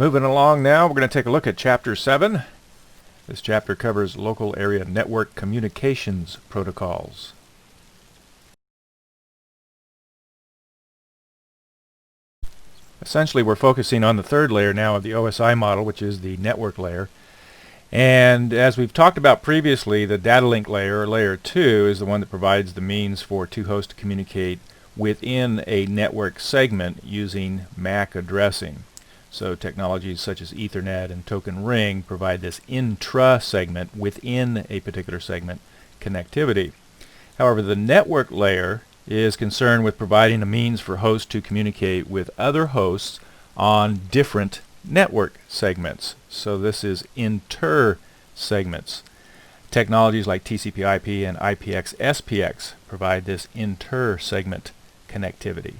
Moving along now, we're going to take a look at Chapter 7. This chapter covers local area network communications protocols. Essentially, we're focusing on the third layer now of the OSI model, which is the network layer. And as we've talked about previously, the Datalink layer, or layer 2, is the one that provides the means for two hosts to communicate within a network segment using MAC addressing. So technologies such as Ethernet and Token Ring provide this intra-segment within a particular segment connectivity. However, the network layer is concerned with providing a means for hosts to communicate with other hosts on different network segments. So this is inter-segments. Technologies like TCP/IP and IPX SPX provide this inter-segment connectivity.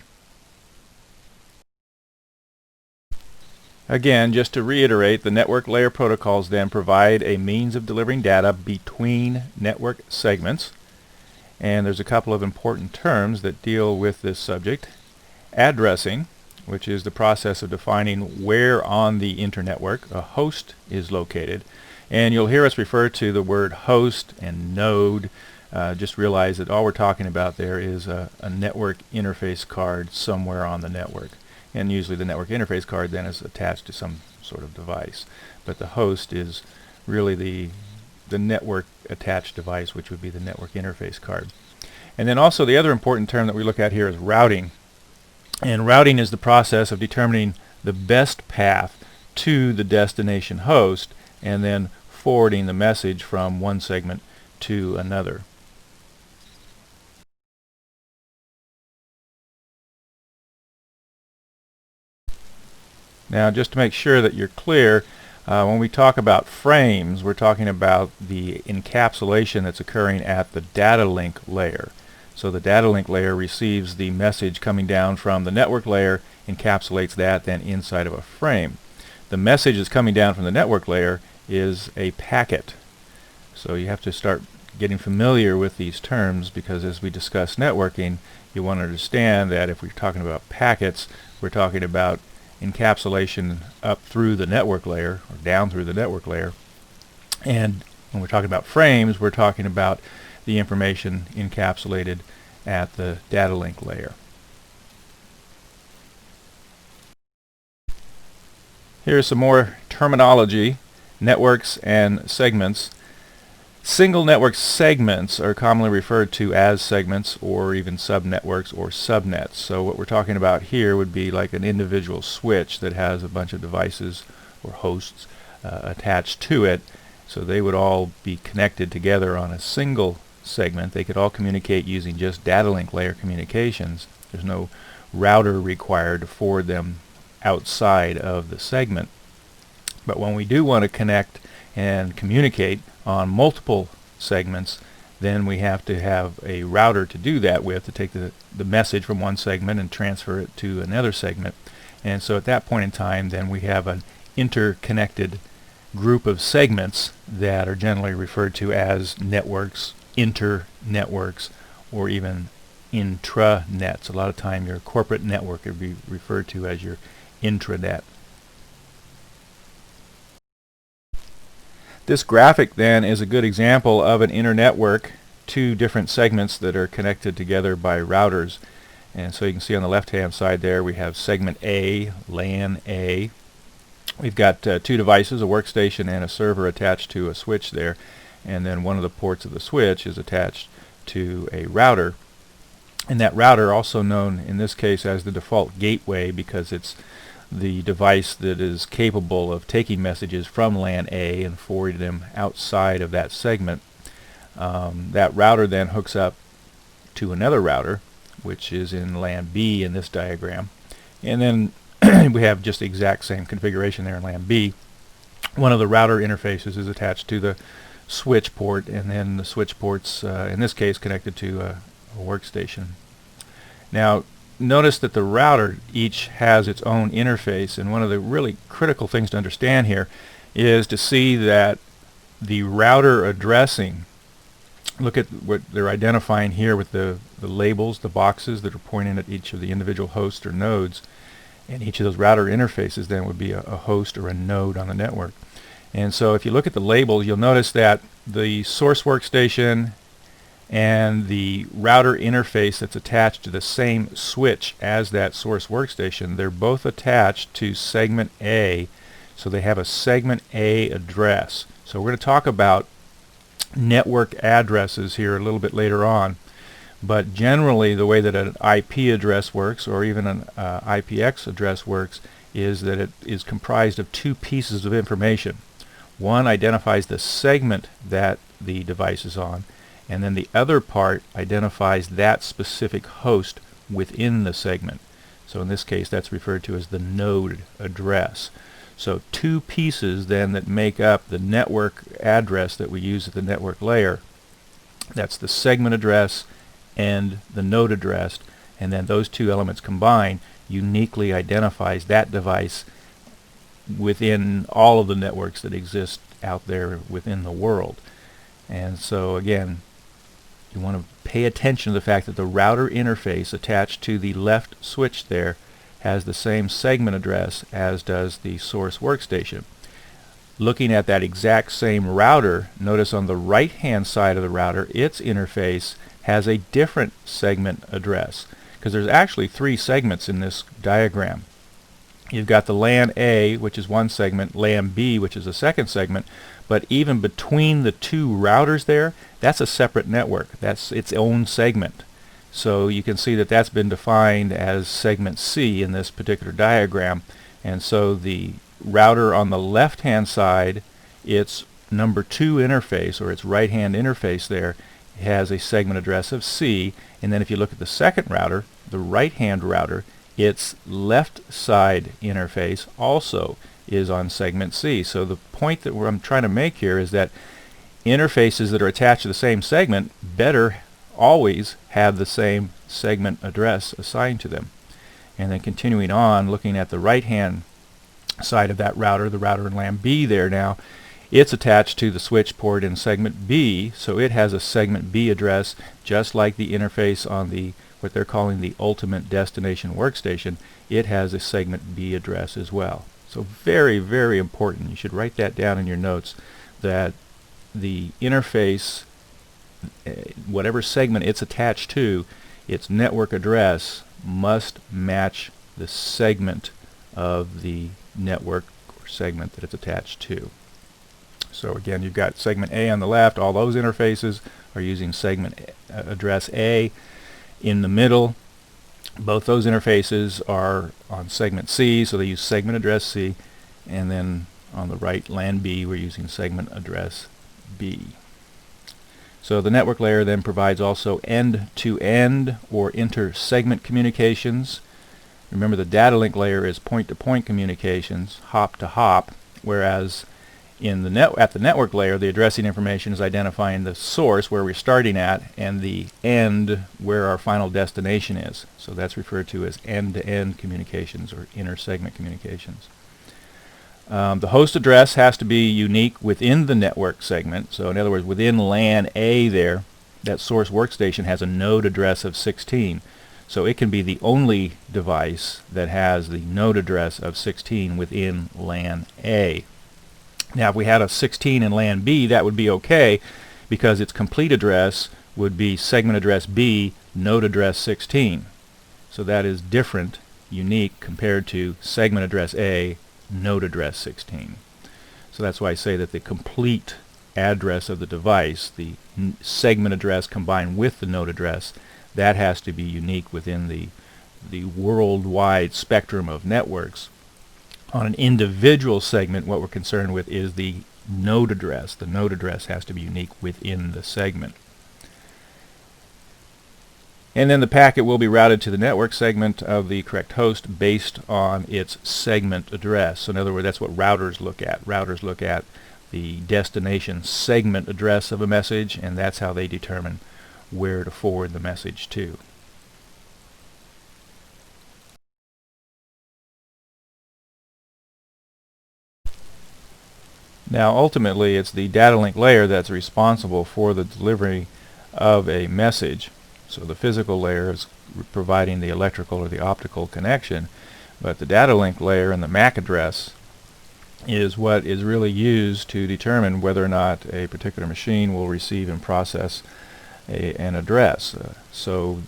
Again, just to reiterate, the network layer protocols then provide a means of delivering data between network segments. And there's a couple of important terms that deal with this subject. Addressing, which is the process of defining where on the internetwork a host is located. And you'll hear us refer to the word host and node. Just realize that all we're talking about there is a network interface card somewhere on the network. And usually the network interface card then is attached to some sort of device. But the host is really the network attached device, which would be the network interface card. And then also the other important term that we look at here is routing. And routing is the process of determining the best path to the destination host and then forwarding the message from one segment to another. Now, just to make sure that you're clear, when we talk about frames, we're talking about the encapsulation that's occurring at the data link layer. So the data link layer receives the message coming down from the network layer, encapsulates that then inside of a frame. The message that's coming down from the network layer is a packet. So you have to start getting familiar with these terms, because as we discuss networking, you want to understand that if we're talking about packets, we're talking about encapsulation up through the network layer or down through the network layer. And when we're talking about frames, we're talking about the information encapsulated at the data link layer. Here's some more terminology: networks and segments. Single network segments are commonly referred to as segments or even subnetworks or subnets. So what we're talking about here would be like an individual switch that has a bunch of devices or hosts attached to it. So they would all be connected together on a single segment. They could all communicate using just data link layer communications. There's no router required to forward them outside of the segment. But when we do want to connect and communicate on multiple segments, then we have to have a router to do that with, to take the message from one segment and transfer it to another segment. And so at that point in time, then we have an interconnected group of segments that are generally referred to as networks, inter-networks, or even intranets. A lot of time your corporate network would be referred to as your intranet. This graphic then is a good example of an internetwork, two different segments that are connected together by routers. And so you can see on the left hand side there we have segment A, LAN A. We've got two devices, a workstation and a server, attached to a switch there, and then one of the ports of the switch is attached to a router. And that router, also known in this case as the default gateway, because it's the device that is capable of taking messages from LAN A and forwarding them outside of that segment. That router then hooks up to another router, which is in LAN B in this diagram. And then we have just the exact same configuration there in LAN B. One of the router interfaces is attached to the switch port, and then the switch ports, in this case, connected to a workstation. Now, notice that the router each has its own interface, and one of the really critical things to understand here is to see that the router addressing, look at what they're identifying here with the labels, the boxes that are pointing at each of the individual hosts or nodes, And each of those router interfaces then would be a host or a node on the network. And so if you look at the label, you'll notice that the source workstation and the router interface that's attached to the same switch as that source workstation, they're both attached to segment A, so they have a segment A address. So we're going to talk about network addresses here a little bit later on, but generally the way that an IP address works, or even an IPX address works, is that it is comprised of two pieces of information. One identifies the segment that the device is on, and then the other part identifies that specific host within the segment. So in this case, that's referred to as the node address. So two pieces then that make up the network address that we use at the network layer. That's the segment address and the node address, and then those two elements combined uniquely identifies that device within all of the networks that exist out there within the world. And so again, you want to pay attention to the fact that the router interface attached to the left switch there has the same segment address as does the source workstation. Looking at that exact same router, notice on the right hand side of the router, its interface has a different segment address, because there's actually three segments in this diagram. You've got the LAN A, which is one segment, LAN B, which is a second segment, but even between the two routers there, that's a separate network. That's its own segment. So you can see that that's been defined as segment C in this particular diagram. And so the router on the left-hand side, its number 2 interface, or its right-hand interface there, has a segment address of C. And then if you look at the second router, the right-hand router, its left side interface also is on segment C. So the point that I'm trying to make here is that interfaces that are attached to the same segment better always have the same segment address assigned to them. And then continuing on, looking at the right hand side of that router, the router in LAN B there now, it's attached to the switch port in segment B, so it has a segment B address just like the interface on the what they're calling the ultimate destination workstation. It has a segment B address as well. So very, very important. You should write that down in your notes, that the interface, whatever segment it's attached to, its network address must match the segment of the network or segment that it's attached to. So again, you've got segment A on the left. All those interfaces are using segment address A. In the middle, both those interfaces are on segment C, so they use segment address C. And then on the right, LAN B, we're using segment address B. So the network layer then provides also end-to-end or inter-segment communications. Remember, the Datalink layer is point-to-point communications, hop-to-hop, whereas at the network layer, the addressing information is identifying the source where we're starting at and the end where our final destination is. So that's referred to as end-to-end communications or inter-segment communications. The host address has to be unique within the network segment. So in other words, within LAN A there, that source workstation has a node address of 16. So it can be the only device that has the node address of 16 within LAN A. Now if we had a 16 in LAN B, that would be okay, because its complete address would be segment address B, node address 16. So that is different, unique, compared to segment address A, node address 16. So that's why I say that the complete address of the device, the segment address combined with the node address, that has to be unique within the worldwide spectrum of networks. On an individual segment, what we're concerned with is the node address. The node address has to be unique within the segment. And then the packet will be routed to the network segment of the correct host based on its segment address. So in other words, that's what routers look at. Routers look at the destination segment address of a message, and that's how they determine where to forward the message to. Now ultimately, it's the Datalink layer that's responsible for the delivery of a message. So the physical layer is providing the electrical or the optical connection, But the data link layer and the MAC address is what is really used to determine whether or not a particular machine will receive and process an address. So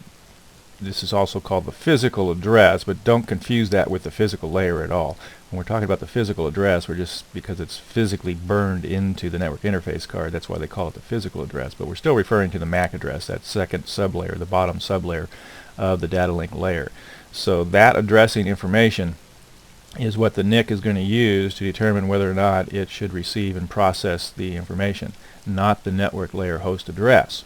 this is also called the physical address, but don't confuse that with the physical layer at all. When we're talking about the physical address, we're just, because it's physically burned into the network interface card, that's why they call it the physical address. But we're still referring to the MAC address, that second sublayer, the bottom sublayer of the data link layer. So that addressing information is what the NIC is going to use to determine whether or not it should receive and process the information, not the network layer host address.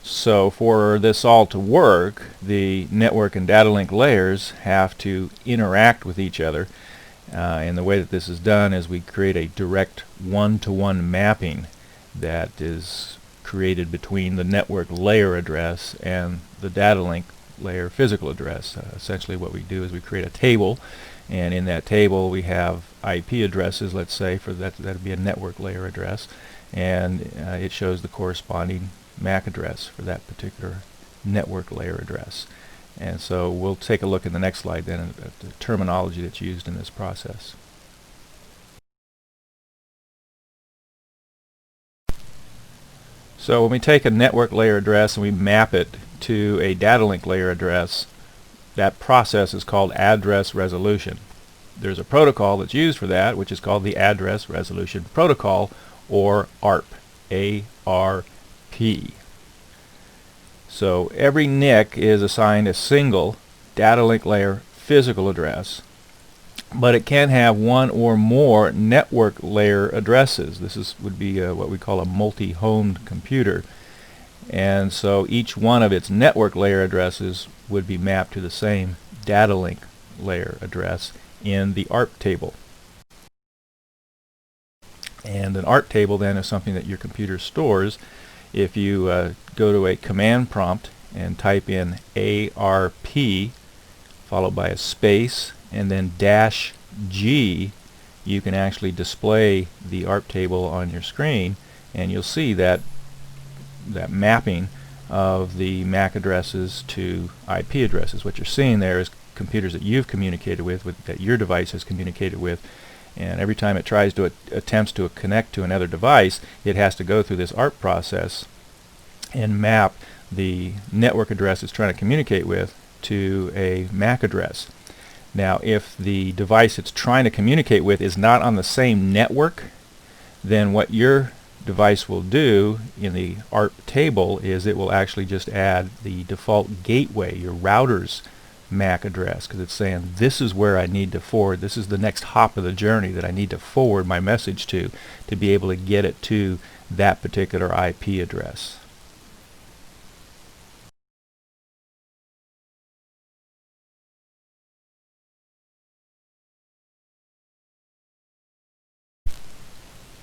So for this all to work, the network and data link layers have to interact with each other. And the way that this is done is we create a direct one-to-one mapping that is created between the network layer address and the data link layer physical address. Essentially what we do is we create a table, and in that table we have IP addresses, let's say, for that would be a network layer address, and it shows the corresponding MAC address for that particular network layer address. And so we'll take a look in the next slide then at the terminology that's used in this process. So when we take a network layer address and we map it to a data link layer address, that process is called address resolution. There's a protocol that's used for that, which is called the Address Resolution Protocol, or ARP. A-R-P. So every NIC is assigned a single data link layer physical address, but it can have one or more network layer addresses. This would be what we call a multi-homed computer, and so each one of its network layer addresses would be mapped to the same data link layer address in the ARP table. And an ARP table then is something that your computer stores. If you go to a command prompt and type in ARP followed by a space and then -G, you can actually display the ARP table on your screen, and you'll see that mapping of the MAC addresses to IP addresses. What you're seeing there is computers that you've communicated with, that your device has communicated with, and every time it tries to attempts to connect to another device, it has to go through this ARP process and map the network address it's trying to communicate with to a MAC address. Now, if the device it's trying to communicate with is not on the same network, then what your device will do in the ARP table is it will actually just add the default gateway, your router's MAC address, because it's saying this is where I need to forward, this is the next hop of the journey that I need to forward my message to be able to get it to that particular IP address.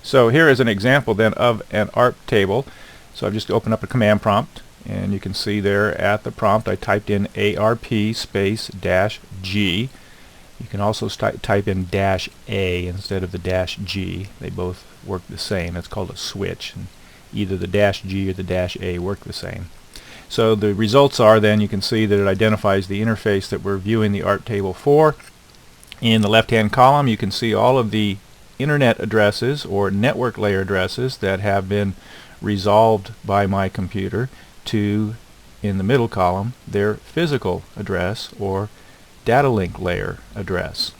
So here is an example then of an ARP table. So I've just opened up a command prompt, and you can see there at the prompt I typed in ARP space -G. You can also type in -A instead of the -G. They both work the same. It's called a switch, and either the -G or the -A work the same. So the results are then, you can see that it identifies the interface that we're viewing the ARP table for. In the left hand column you can see all of the internet addresses or network layer addresses that have been resolved by my computer to, in the middle column, their physical address or data link layer address.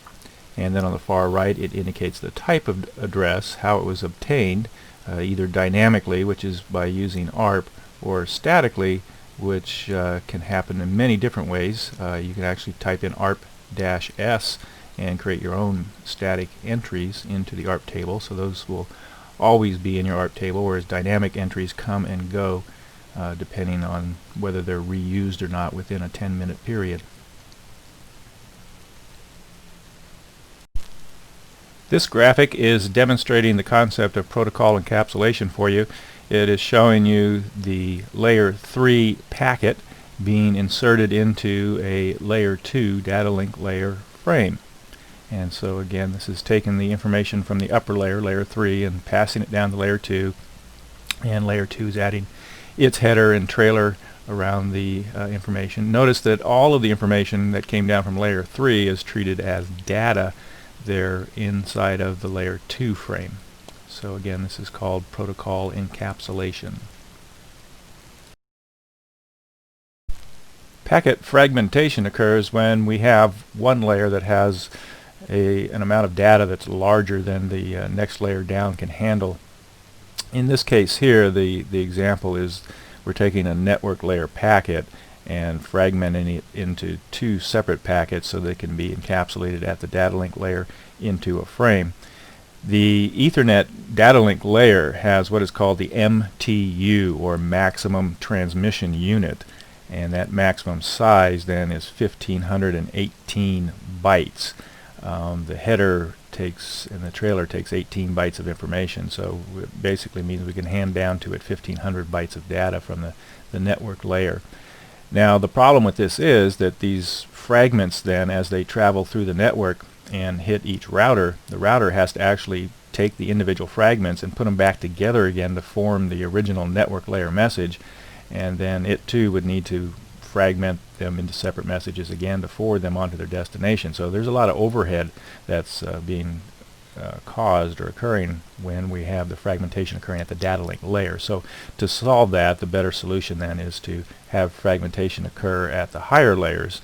And then on the far right it indicates the type of address, how it was obtained, either dynamically, which is by using ARP, or statically, which can happen in many different ways. You can actually type in ARP-S and create your own static entries into the ARP table, so those will always be in your ARP table, whereas dynamic entries come and go depending on whether they're reused or not within a 10-minute period. This graphic is demonstrating the concept of protocol encapsulation for you. It is showing you the layer 3 packet being inserted into a layer 2 data link layer frame. And so again, this is taking the information from the upper layer, layer 3, and passing it down to layer 2, and layer 2 is adding its header and trailer around the information. Notice that all of the information that came down from layer 3 is treated as data there inside of the layer 2 frame. So again, this is called protocol encapsulation. Packet fragmentation occurs when we have one layer that has an amount of data that's larger than the next layer down can handle. In this case here, the example is we're taking a network layer packet and fragmenting it into two separate packets so they can be encapsulated at the Datalink layer into a frame. The Ethernet Datalink layer has what is called the MTU, or maximum transmission unit, and that maximum size then is 1518 bytes. The header takes and the trailer takes 18 bytes of information, so it basically means we can hand down to it 1500 bytes of data from the network layer. Now the problem with this is that these fragments then, as they travel through the network and hit each router, the router has to actually take the individual fragments and put them back together again to form the original network layer message, and then it too would need to fragment them into separate messages again to forward them onto their destination. So there's a lot of overhead that's being caused or occurring when we have the fragmentation occurring at the Datalink layer. So to solve that, the better solution then is to have fragmentation occur at the higher layers,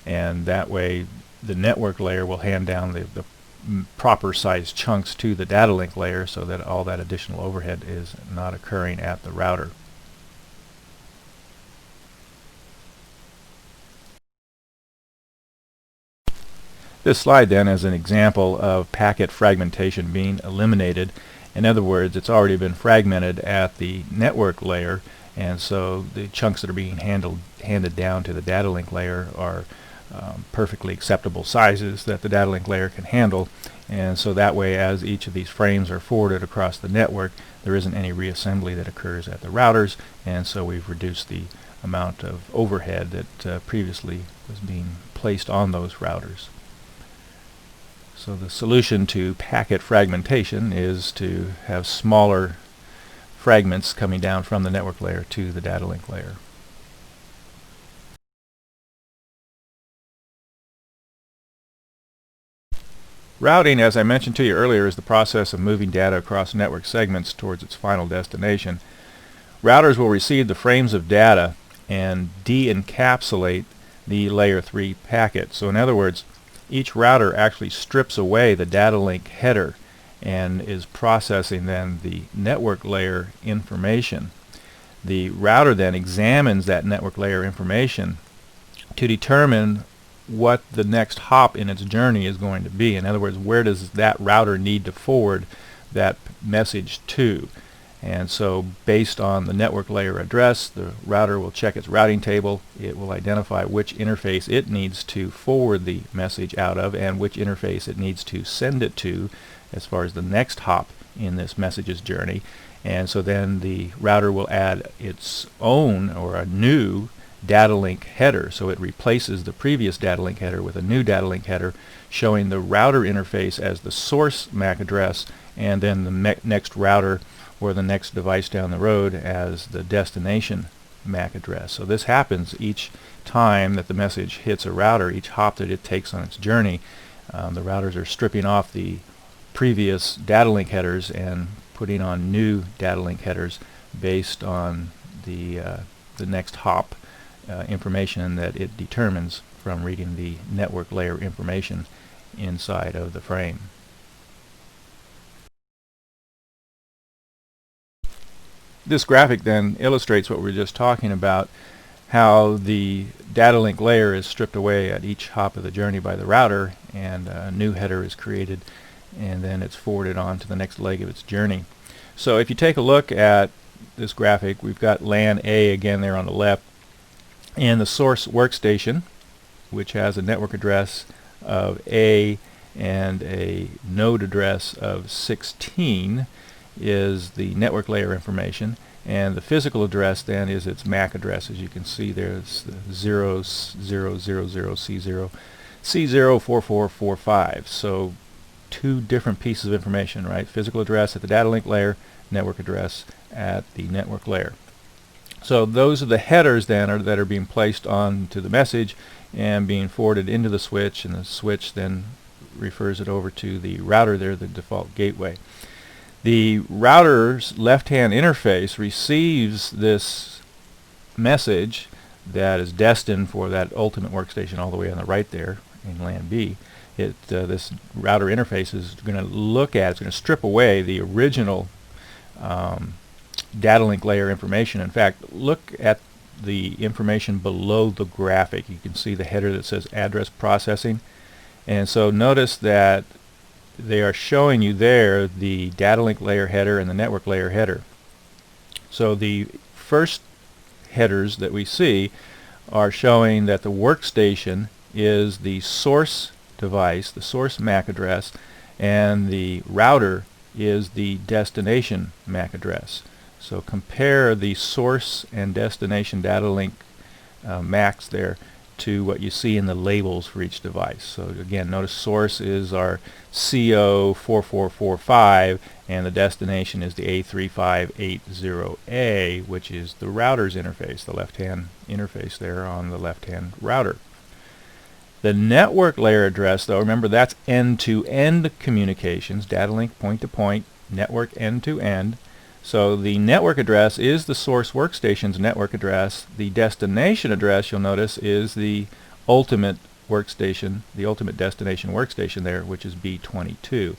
and that way the network layer will hand down the proper size chunks to the Datalink layer so that all that additional overhead is not occurring at the router. This slide then is an example of packet fragmentation being eliminated. In other words, it's already been fragmented at the network layer, and so the chunks that are being handed down to the Datalink layer are perfectly acceptable sizes that the Datalink layer can handle, and so that way, as each of these frames are forwarded across the network, there isn't any reassembly that occurs at the routers, and so we've reduced the amount of overhead that previously was being placed on those routers. So the solution to packet fragmentation is to have smaller fragments coming down from the network layer to the Datalink layer. Routing, as I mentioned to you earlier, is the process of moving data across network segments towards its final destination. Routers will receive the frames of data and de-encapsulate the layer 3 packet. So in other words, each router actually strips away the Datalink header and is processing then the network layer information. The router then examines that network layer information to determine what the next hop in its journey is going to be. In other words, where does that router need to forward that message to? And so based on the network layer address, the router will check its routing table. It will identify which interface it needs to forward the message out of and which interface it needs to send it to as far as the next hop in this message's journey. And so then the router will add its own or a new Datalink header. So it replaces the previous Datalink header with a new Datalink header showing the router interface as the source MAC address, and then the next router or the next device down the road as the destination MAC address. So this happens each time that the message hits a router, each hop that it takes on its journey. The routers are stripping off the previous Datalink headers and putting on new Datalink headers based on the next hop information that it determines from reading the network layer information inside of the frame. This graphic then illustrates what we were just talking about, how the Datalink layer is stripped away at each hop of the journey by the router, and a new header is created, and then it's forwarded on to the next leg of its journey. So if you take a look at this graphic, we've got LAN A again there on the left, and the source workstation, which has a network address of A and a node address of 16, is the network layer information, and the physical address then is its MAC address. As you can see there, it's the 0000C0 C04445. So two different pieces of information, right? Physical address at the Datalink layer, network address at the network layer. So those are the headers then that are being placed onto the message and being forwarded into the switch, and the switch then refers it over to the router there, the default gateway. The router's left-hand interface receives this message that is destined for that ultimate workstation all the way on the right there in LAN B. This router interface is going to look at, it's going to strip away the original Datalink layer information. In fact, look at the information below the graphic. You can see the header that says address processing. And so notice that they are showing you there the Datalink layer header and the network layer header. So the first headers that we see are showing that the workstation is the source device, the source MAC address, and the router is the destination MAC address. So compare the source and destination Datalink MACs there to what you see in the labels for each device. So again, notice source is our CO4445 and the destination is the A3580A, which is the router's interface, the left-hand interface there on the left-hand router. The network layer address, though, remember that's end-to-end communications, Datalink point-to-point, network end-to-end. So the network address is the source workstation's network address. The destination address, you'll notice, is the ultimate workstation, the ultimate destination workstation there, which is B22.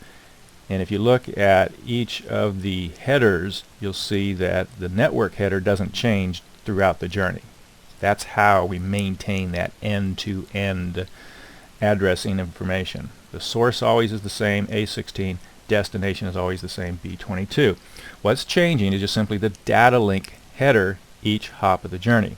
And if you look at each of the headers, you'll see that the network header doesn't change throughout the journey. That's how we maintain that end-to-end addressing information. The source always is the same, A16. Destination is always the same, B22. What's changing is just simply the Datalink header each hop of the journey.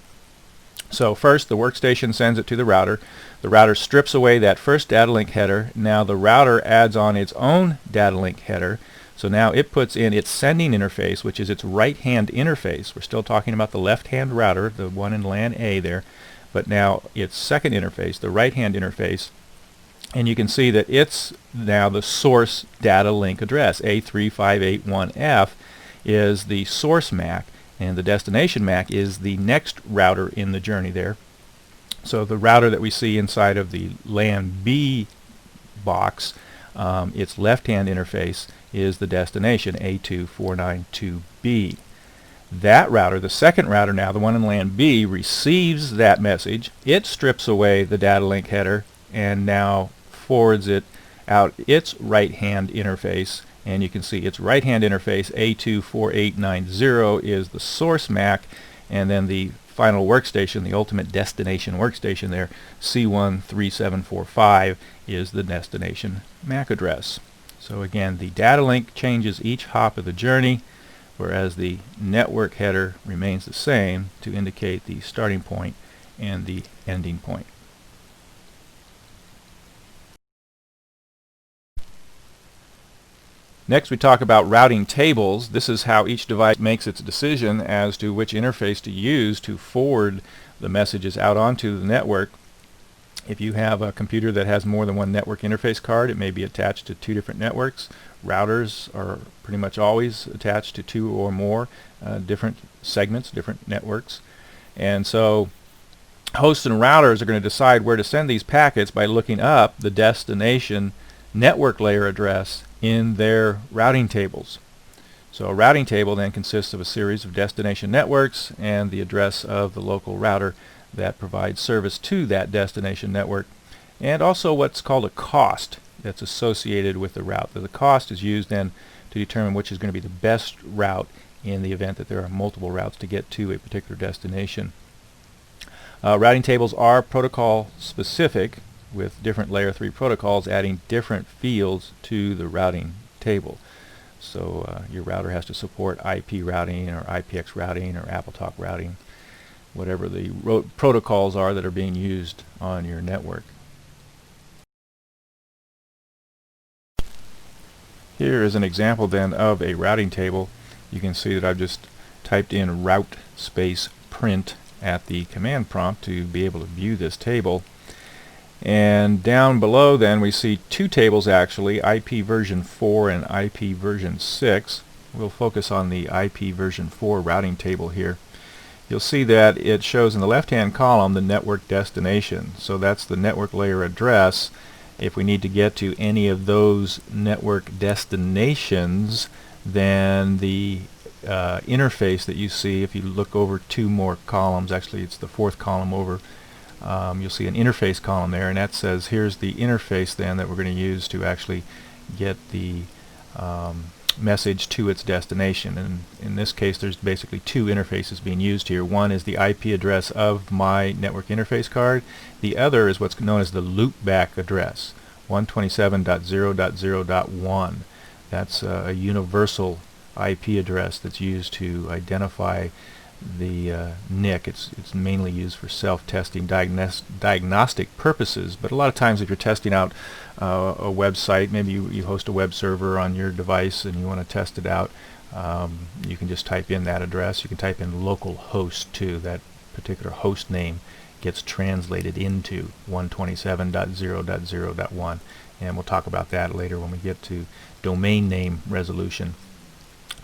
So first the workstation sends it to the router. The router strips away that first Datalink header. Now the router adds on its own Datalink header. So now it puts in its sending interface, which is its right-hand interface. We're still talking about the left-hand router, the one in LAN A there, but now its second interface, the right-hand interface, and you can see that it's now the source data link address. A3581F is the source MAC, and the destination MAC is the next router in the journey there. So the router that we see inside of the LAN B box, its left-hand interface is the destination, A2492B. That router, the second router now, the one in LAN B, receives that message. It strips away the data link header and now forwards it out its right-hand interface, and you can see its right-hand interface A24890 is the source MAC, and then the final workstation, the ultimate destination workstation there, C13745 is the destination MAC address. So again, the data link changes each hop of the journey, whereas the network header remains the same to indicate the starting point and the ending point. Next we talk about routing tables. This is how each device makes its decision as to which interface to use to forward the messages out onto the network. If you have a computer that has more than one network interface card, it may be attached to two different networks. Routers are pretty much always attached to two or more different segments, different networks. And so hosts and routers are going to decide where to send these packets by looking up the destination network layer address in their routing tables. So a routing table then consists of a series of destination networks and the address of the local router that provides service to that destination network, and also what's called a cost that's associated with the route. The cost is used then to determine which is going to be the best route in the event that there are multiple routes to get to a particular destination. Routing tables are protocol specific, with different layer 3 protocols adding different fields to the routing table. So your router has to support IP routing or IPX routing or AppleTalk routing, whatever the protocols are that are being used on your network. Here is an example then of a routing table. You can see that I've just typed in route space print at the command prompt to be able to view this table. And down below then we see two tables actually, IP version 4 and IP version 6. We'll focus on the IP version 4 routing table here. you'll see that it shows in the left-hand column the network destination. So that's the network layer address. If we need to get to any of those network destinations, then the interface that you see, if you look over two more columns, actually it's the fourth column over, you'll see an interface column there, and that says here's the interface then that we're going to use to actually get the message to its destination. And in this case there's basically two interfaces being used here. One is the IP address of my network interface card. The other is what's known as the loopback address, 127.0.0.1. That's a universal IP address that's used to identify the NIC. It's mainly used for self-testing, diagnostic purposes, but a lot of times if you're testing out a website, maybe you host a web server on your device and you want to test it out, you can just type in that address. You can type in localhost too. That particular host name gets translated into 127.0.0.1, and we'll talk about that later when we get to domain name resolution.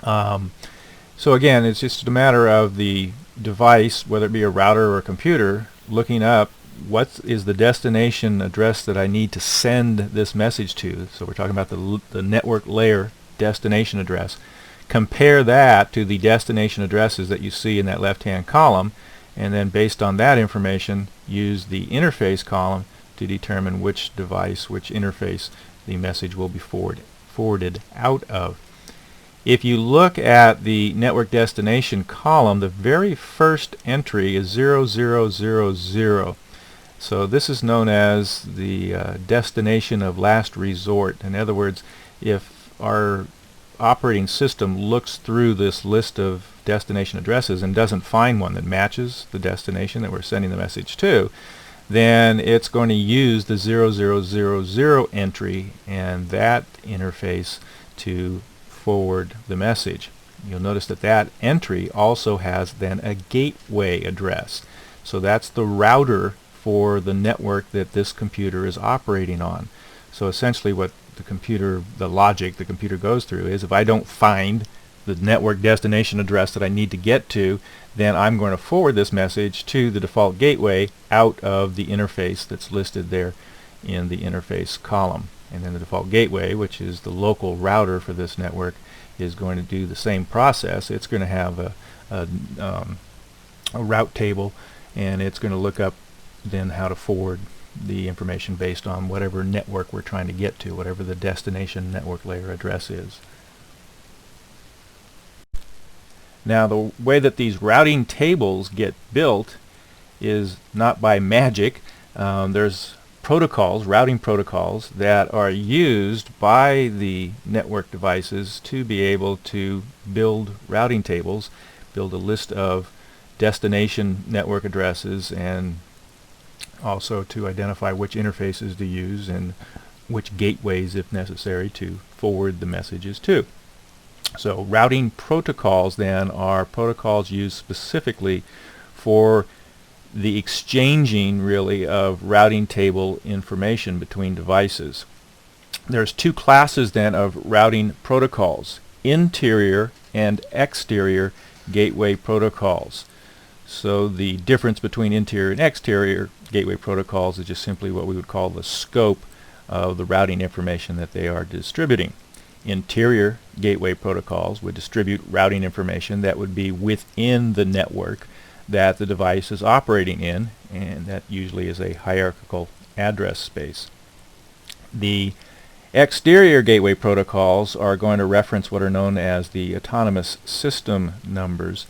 So again, it's just a matter of the device, whether it be a router or a computer, looking up what is the destination address that I need to send this message to. So we're talking about the network layer destination address. Compare that to the destination addresses that you see in that left-hand column, and then based on that information, use the interface column to determine which device, which interface the message will be forwarded out of. If you look at the network destination column, the very first entry is 0000. So this is known as the destination of last resort. In other words, if our operating system looks through this list of destination addresses and doesn't find one that matches the destination that we're sending the message to, then it's going to use the 0000 entry and that interface to forward the message. You'll notice that that entry also has then a gateway address. So that's the router for the network that this computer is operating on. So essentially what the logic the computer goes through is, if I don't find the network destination address that I need to get to, then I'm going to forward this message to the default gateway out of the interface that's listed there in the interface column. And then the default gateway, which is the local router for this network, is going to do the same process. It's going to have a route table, and it's going to look up then how to forward the information based on whatever network we're trying to get to, whatever the destination network layer address is. Now the way that these routing tables get built is not by magic. There's protocols, routing protocols, that are used by the network devices to be able to build routing tables, build a list of destination network addresses, and also to identify which interfaces to use and which gateways, if necessary, to forward the messages to. So routing protocols then are protocols used specifically for the exchanging, really, of routing table information between devices. There's two classes then of routing protocols: interior and exterior gateway protocols. So the difference between interior and exterior gateway protocols is just simply what we would call the scope of the routing information that they are distributing. Interior gateway protocols would distribute routing information that would be within the network that the device is operating in, and that usually is a hierarchical address space. The exterior gateway protocols are going to reference what are known as the autonomous system numbers.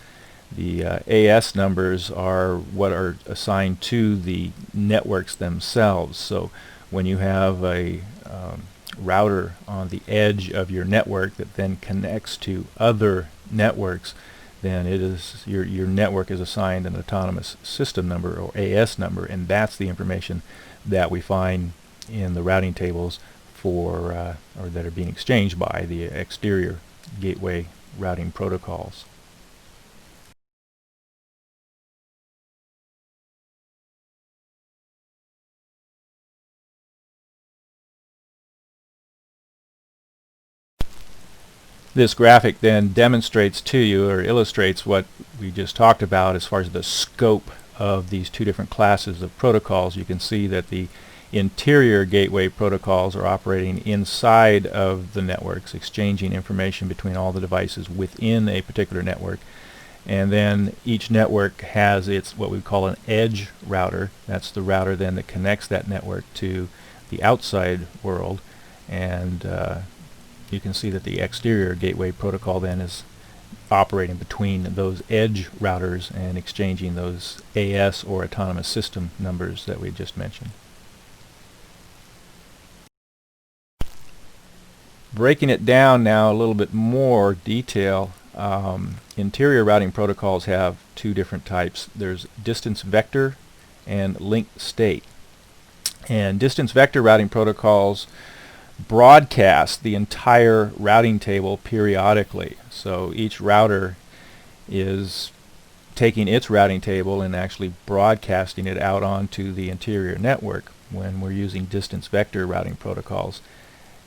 The AS numbers are what are assigned to the networks themselves. So when you have a router on the edge of your network that then connects to other networks, then it is your network is assigned an autonomous system number, or AS number, and that's the information that we find in the routing tables for or that are being exchanged by the exterior gateway routing protocols. This graphic then demonstrates to you, or illustrates, what we just talked about as far as the scope of these two different classes of protocols. You can see that the interior gateway protocols are operating inside of the networks, exchanging information between all the devices within a particular network. And then each network has its what we call an edge router. That's the router then that connects that network to the outside world. And you can see that the exterior gateway protocol then is operating between those edge routers and exchanging those AS, or autonomous system numbers, that we just mentioned. Breaking it down now a little bit more detail, interior routing protocols have two different types. There's distance vector and link state. And distance vector routing protocols broadcast the entire routing table periodically. So each router is taking its routing table and actually broadcasting it out onto the interior network when we're using distance vector routing protocols.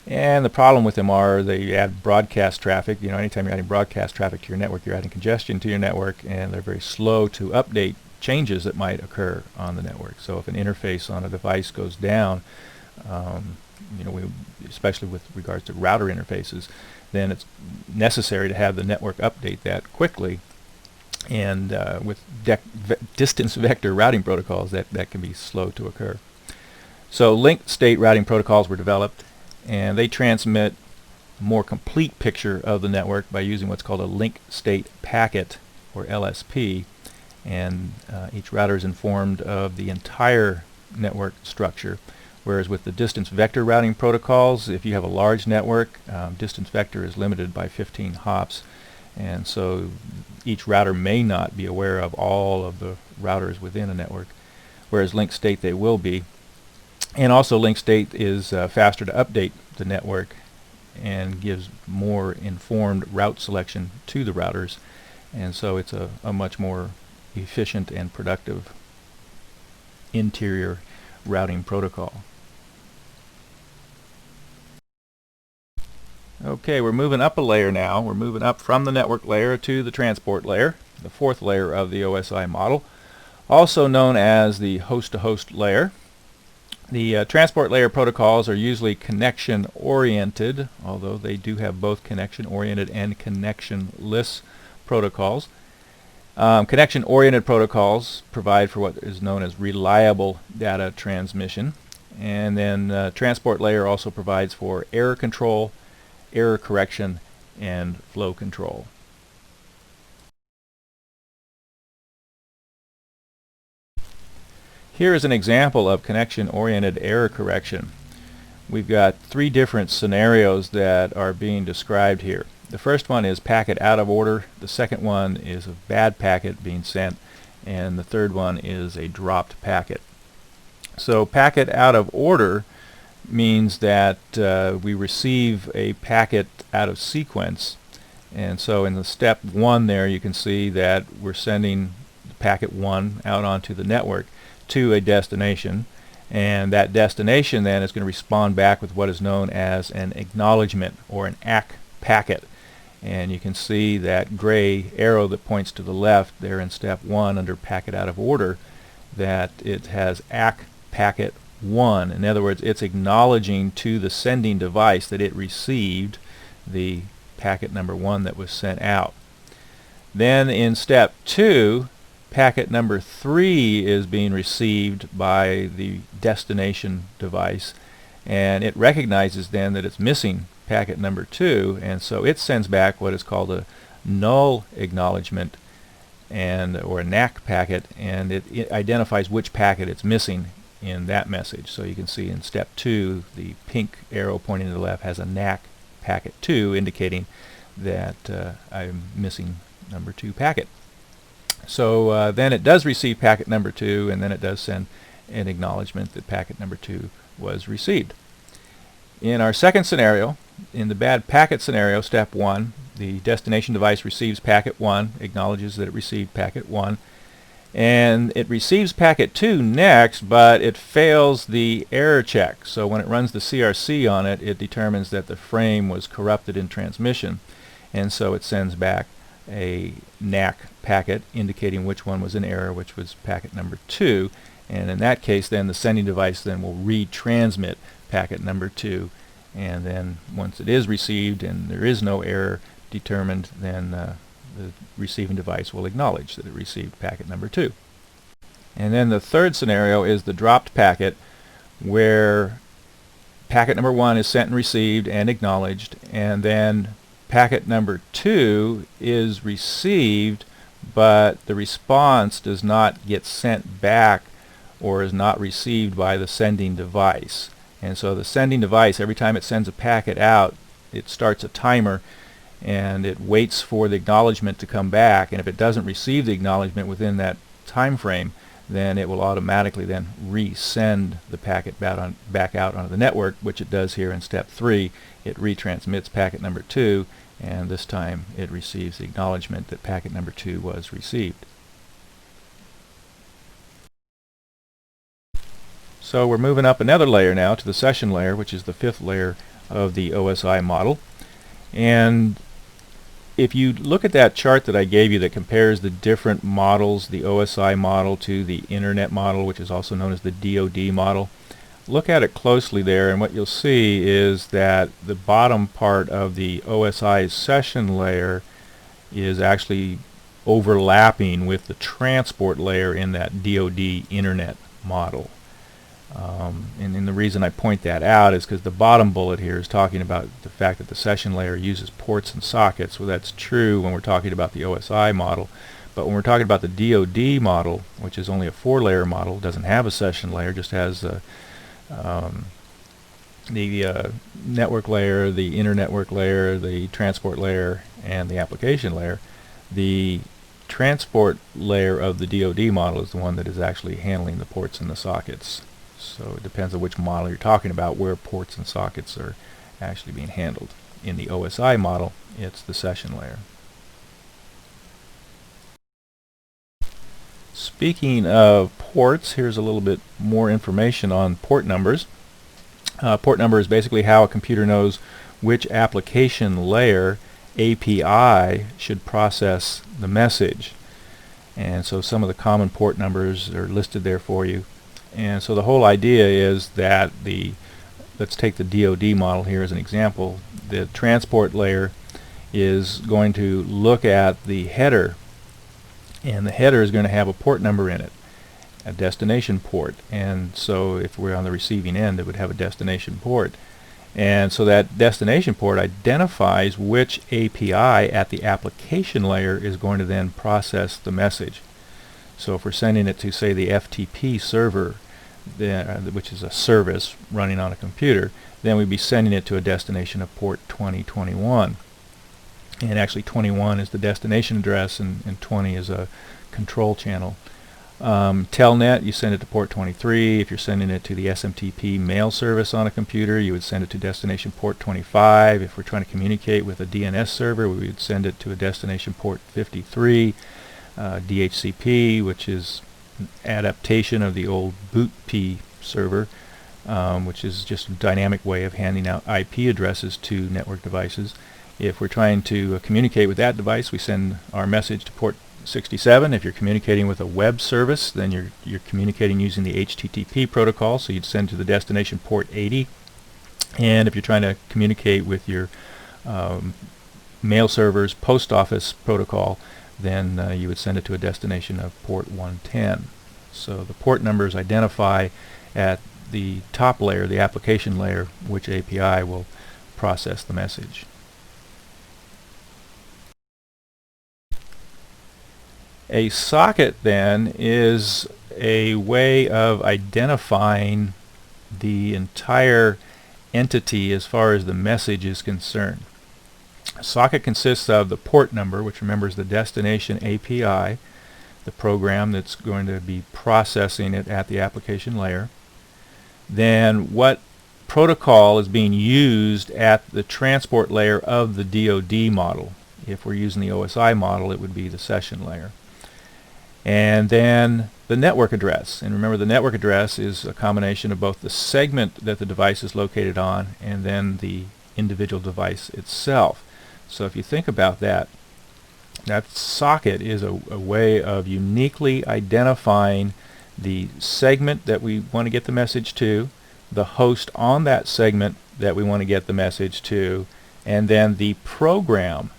And the problem with them are they add broadcast traffic. You know, anytime you're adding broadcast traffic to your network, you're adding congestion to your network, and they're very slow to update changes that might occur on the network. So if an interface on a device goes down, you know, especially with regards to router interfaces, then it's necessary to have the network update that quickly. And with distance vector routing protocols, that can be slow to occur. So link state routing protocols were developed, and they transmit a more complete picture of the network by using what's called a link state packet, or LSP. And each router is informed of the entire network structure. Whereas with the distance vector routing protocols, if you have a large network, distance vector is limited by 15 hops, and so each router may not be aware of all of the routers within a network, whereas link state they will be. And also link state is faster to update the network and gives more informed route selection to the routers, and so it's a much more efficient and productive interior routing protocol. Okay, we're moving up a layer now. We're moving up from the network layer to the transport layer, the fourth layer of the OSI model, also known as the host-to-host layer. The transport layer protocols are usually connection-oriented, although they do have both connection-oriented and connectionless protocols. Connection-oriented protocols provide for what is known as reliable data transmission, and then transport layer also provides for error control, error correction, and flow control. Here is an example of connection-oriented error correction. We've got three different scenarios that are being described here. The first one is packet out of order, the second one is a bad packet being sent, and the third one is a dropped packet. So packet out of order means that we receive a packet out of sequence, and so in the step 1 there you can see that we're sending packet 1 out onto the network to a destination, and that destination then is going to respond back with what is known as an acknowledgement, or an ACK packet. And you can see that gray arrow that points to the left there in step 1 under packet out of order, that it has ACK packet 1. In other words, it's acknowledging to the sending device that it received the packet number 1 that was sent out. Then in step 2, packet number 3 is being received by the destination device, and it recognizes then that it's missing packet number 2, and so it sends back what is called a null acknowledgement, or a NAC packet, and it identifies which packet it's missing in that message. So you can see in step 2 the pink arrow pointing to the left has a NAC packet 2, indicating that I'm missing number 2 packet. So then it does receive packet number 2, and then it does send an acknowledgement that packet number 2 was received. In our second scenario, in the bad packet scenario, step 1, the destination device receives packet 1, acknowledges that it received packet 1, and it receives packet 2 next, but it fails the error check. So when it runs the CRC on it, it determines that the frame was corrupted in transmission. and so it sends back a NAC packet indicating which one was in error, which was packet number 2, and in that case then the sending device then will retransmit packet number 2, and then once it is received and there is no error determined, then the receiving device will acknowledge that it received packet number 2. And then the third scenario is the dropped packet, where packet number 1 is sent and received and acknowledged, and then packet number 2 is received, but the response does not get sent back or is not received by the sending device. And so the sending device, every time it sends a packet out, it starts a timer and it waits for the acknowledgement to come back, and if it doesn't receive the acknowledgement within that time frame, then it will automatically then resend the packet back out onto the network, which it does here in step 3. It retransmits packet number 2, and this time it receives the acknowledgement that packet number 2 was received. So we're moving up another layer now to the session layer, which is the 5th layer of the OSI model. And if you look at that chart that I gave you that compares the different models, the OSI model to the Internet model, which is also known as the DoD model, look at it closely there, and what you'll see is that the bottom part of the OSI session layer is actually overlapping with the transport layer in that DoD Internet model. And the reason I point that out is because the bottom bullet here is talking about the fact that the session layer uses ports and sockets. Well, that's true when we're talking about the OSI model, but when we're talking about the DoD model, which is only a 4-layer model, doesn't have a session layer, just has the network layer, the internetwork layer, the transport layer, and the application layer. The transport layer of the DoD model is the one that is actually handling the ports and the sockets. So it depends on which model you're talking about where ports and sockets are actually being handled. In the OSI model, it's the session layer. Speaking of ports, here's a little bit more information on port numbers. Port number is basically how a computer knows which application layer API should process the message. And so some of the common port numbers are listed there for you. And so the whole idea is that let's take the DoD model here as an example. The transport layer is going to look at the header, and the header is going to have a port number in it, a destination port. And so if we're on the receiving end, it would have a destination port. And so that destination port identifies which API at the application layer is going to then process the message. So if we're sending it to, say, the FTP server, which is a service running on a computer, then we'd be sending it to a destination of port 2021. And actually 21 is the destination address, and 20 is a control channel. Telnet, you send it to port 23. If you're sending it to the SMTP mail service on a computer, you would send it to destination port 25. If we're trying to communicate with a DNS server, we would send it to a destination port 53. DHCP, which is an adaptation of the old bootp server, which is just a dynamic way of handing out IP addresses to network devices. If we're trying to communicate with that device, we send our message to port 67. If you're communicating with a web service, then you're communicating using the HTTP protocol, so you'd send to the destination port 80. And if you're trying to communicate with your mail server's post office protocol, then you would send it to a destination of port 110. So the port numbers identify at the top layer, the application layer, which API will process the message. A socket then is a way of identifying the entire entity as far as the message is concerned. A socket consists of the port number, which remembers the destination API, the program that's going to be processing it at the application layer. Then what protocol is being used at the transport layer of the DoD model. If we're using the OSI model, it would be the session layer. And then the network address. And remember, the network address is a combination of both the segment that the device is located on and then the individual device itself. So if you think about that, that socket is a way of uniquely identifying the segment that we want to get the message to, the host on that segment that we want to get the message to, and then the program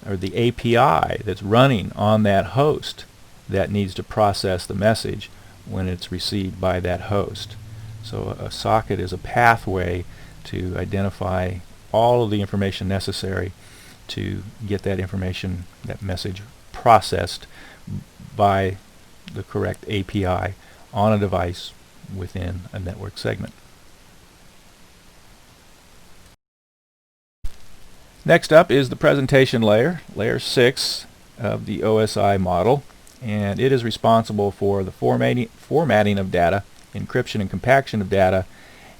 or the API that's running on that host that needs to process the message when it's received by that host. So a socket is a pathway to identify all of the information necessary to get that information, that message, processed by the correct API on a device within a network segment. Next up is the presentation layer, layer 6 of the OSI model, and it is responsible for the formatting of data, encryption and compaction of data,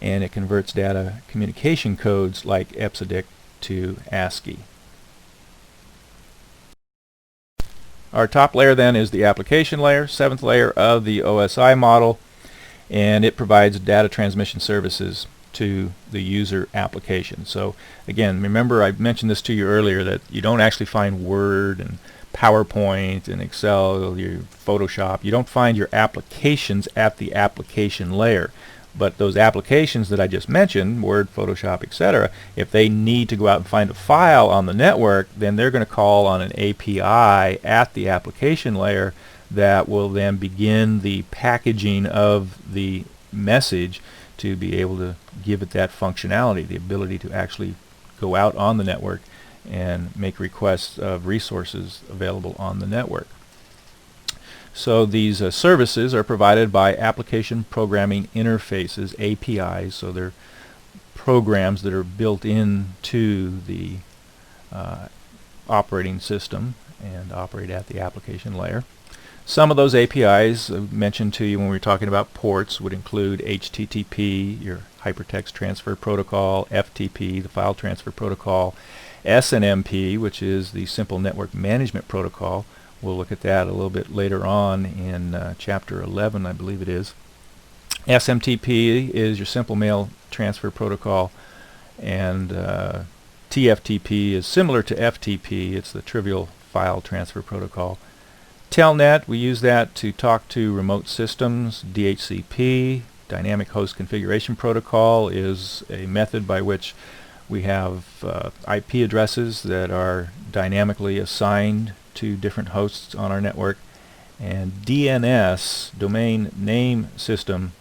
and it converts data communication codes like EBCDIC to ASCII. Our top layer then is the application layer, 7th layer of the OSI model, and it provides data transmission services to the user application. So again, remember I mentioned this to you earlier that you don't actually find Word and PowerPoint and Excel, your Photoshop. You don't find your applications at the application layer. But those applications that I just mentioned, Word, Photoshop, etc., if they need to go out and find a file on the network, then they're going to call on an API at the application layer that will then begin the packaging of the message to be able to give it that functionality, the ability to actually go out on the network and make requests of resources available on the network. So these services are provided by application programming interfaces, APIs, so they're programs that are built into the operating system and operate at the application layer. Some of those APIs mentioned to you when we were talking about ports would include HTTP, your Hypertext Transfer Protocol, FTP, the File Transfer Protocol, SNMP, which is the Simple Network Management Protocol. We'll look at that a little bit later on in Chapter 11, I believe it is. SMTP is your Simple Mail Transfer Protocol, and TFTP is similar to FTP. It's the Trivial File Transfer Protocol. Telnet, we use that to talk to remote systems. DHCP, Dynamic Host Configuration Protocol, is a method by which we have IP addresses that are dynamically assigned to different hosts on our network. And DNS, Domain Name System,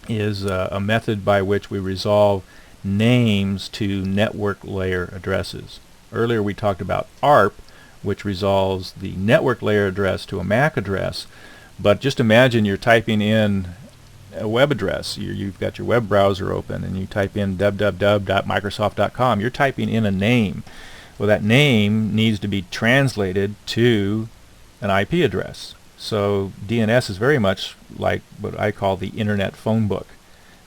is a method by which we resolve names to network layer addresses. Earlier we talked about ARP, which resolves the network layer address to a MAC address, but just imagine you're typing in a web address. You've got your web browser open and you type in www.microsoft.com. You're typing in a name. Well, that name needs to be translated to an IP address. So DNS is very much like what I call the internet phone book.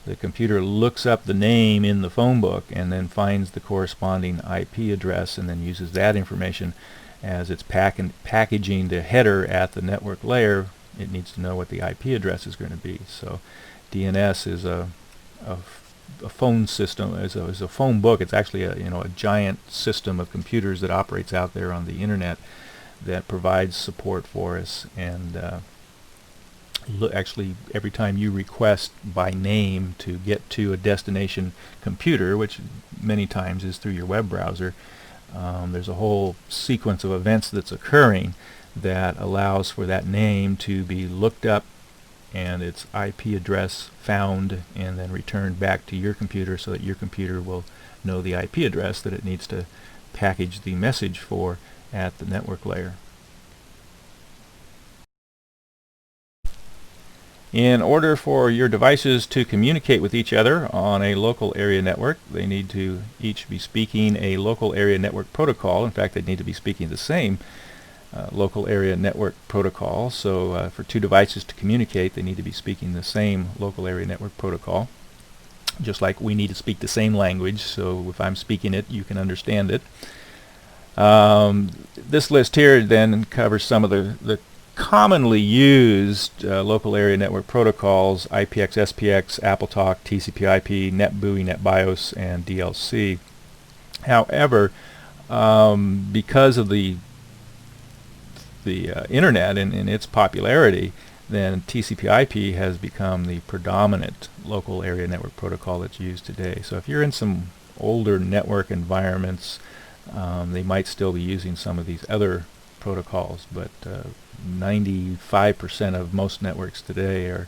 The computer looks up the name in the phone book and then finds the corresponding IP address and then uses that information as it's packaging the header at the network layer. It needs to know what the IP address is going to be. So DNS is a phone system, is a phone book. It's actually a giant system of computers that operates out there on the internet that provides support for us. And actually, every time you request by name to get to a destination computer, which many times is through your web browser, there's a whole sequence of events that's occurring that allows for that name to be looked up and its IP address found and then returned back to your computer so that your computer will know the IP address that it needs to package the message for at the network layer. In order for your devices to communicate with each other on a local area network, they need to each be speaking a local area network protocol. In fact, they need to be speaking the same local area network protocol. So for two devices to communicate, they need to be speaking the same local area network protocol. Just like we need to speak the same language, so if I'm speaking it, you can understand it. This list here then covers some of the commonly used local area network protocols: IPX, SPX, AppleTalk, TCP/IP, NetBEUI, NetBIOS, and DLC. However, because of the internet and its popularity, then TCP/IP has become the predominant local area network protocol that's used today. So if you're in some older network environments, they might still be using some of these other protocols, but 95% of most networks today are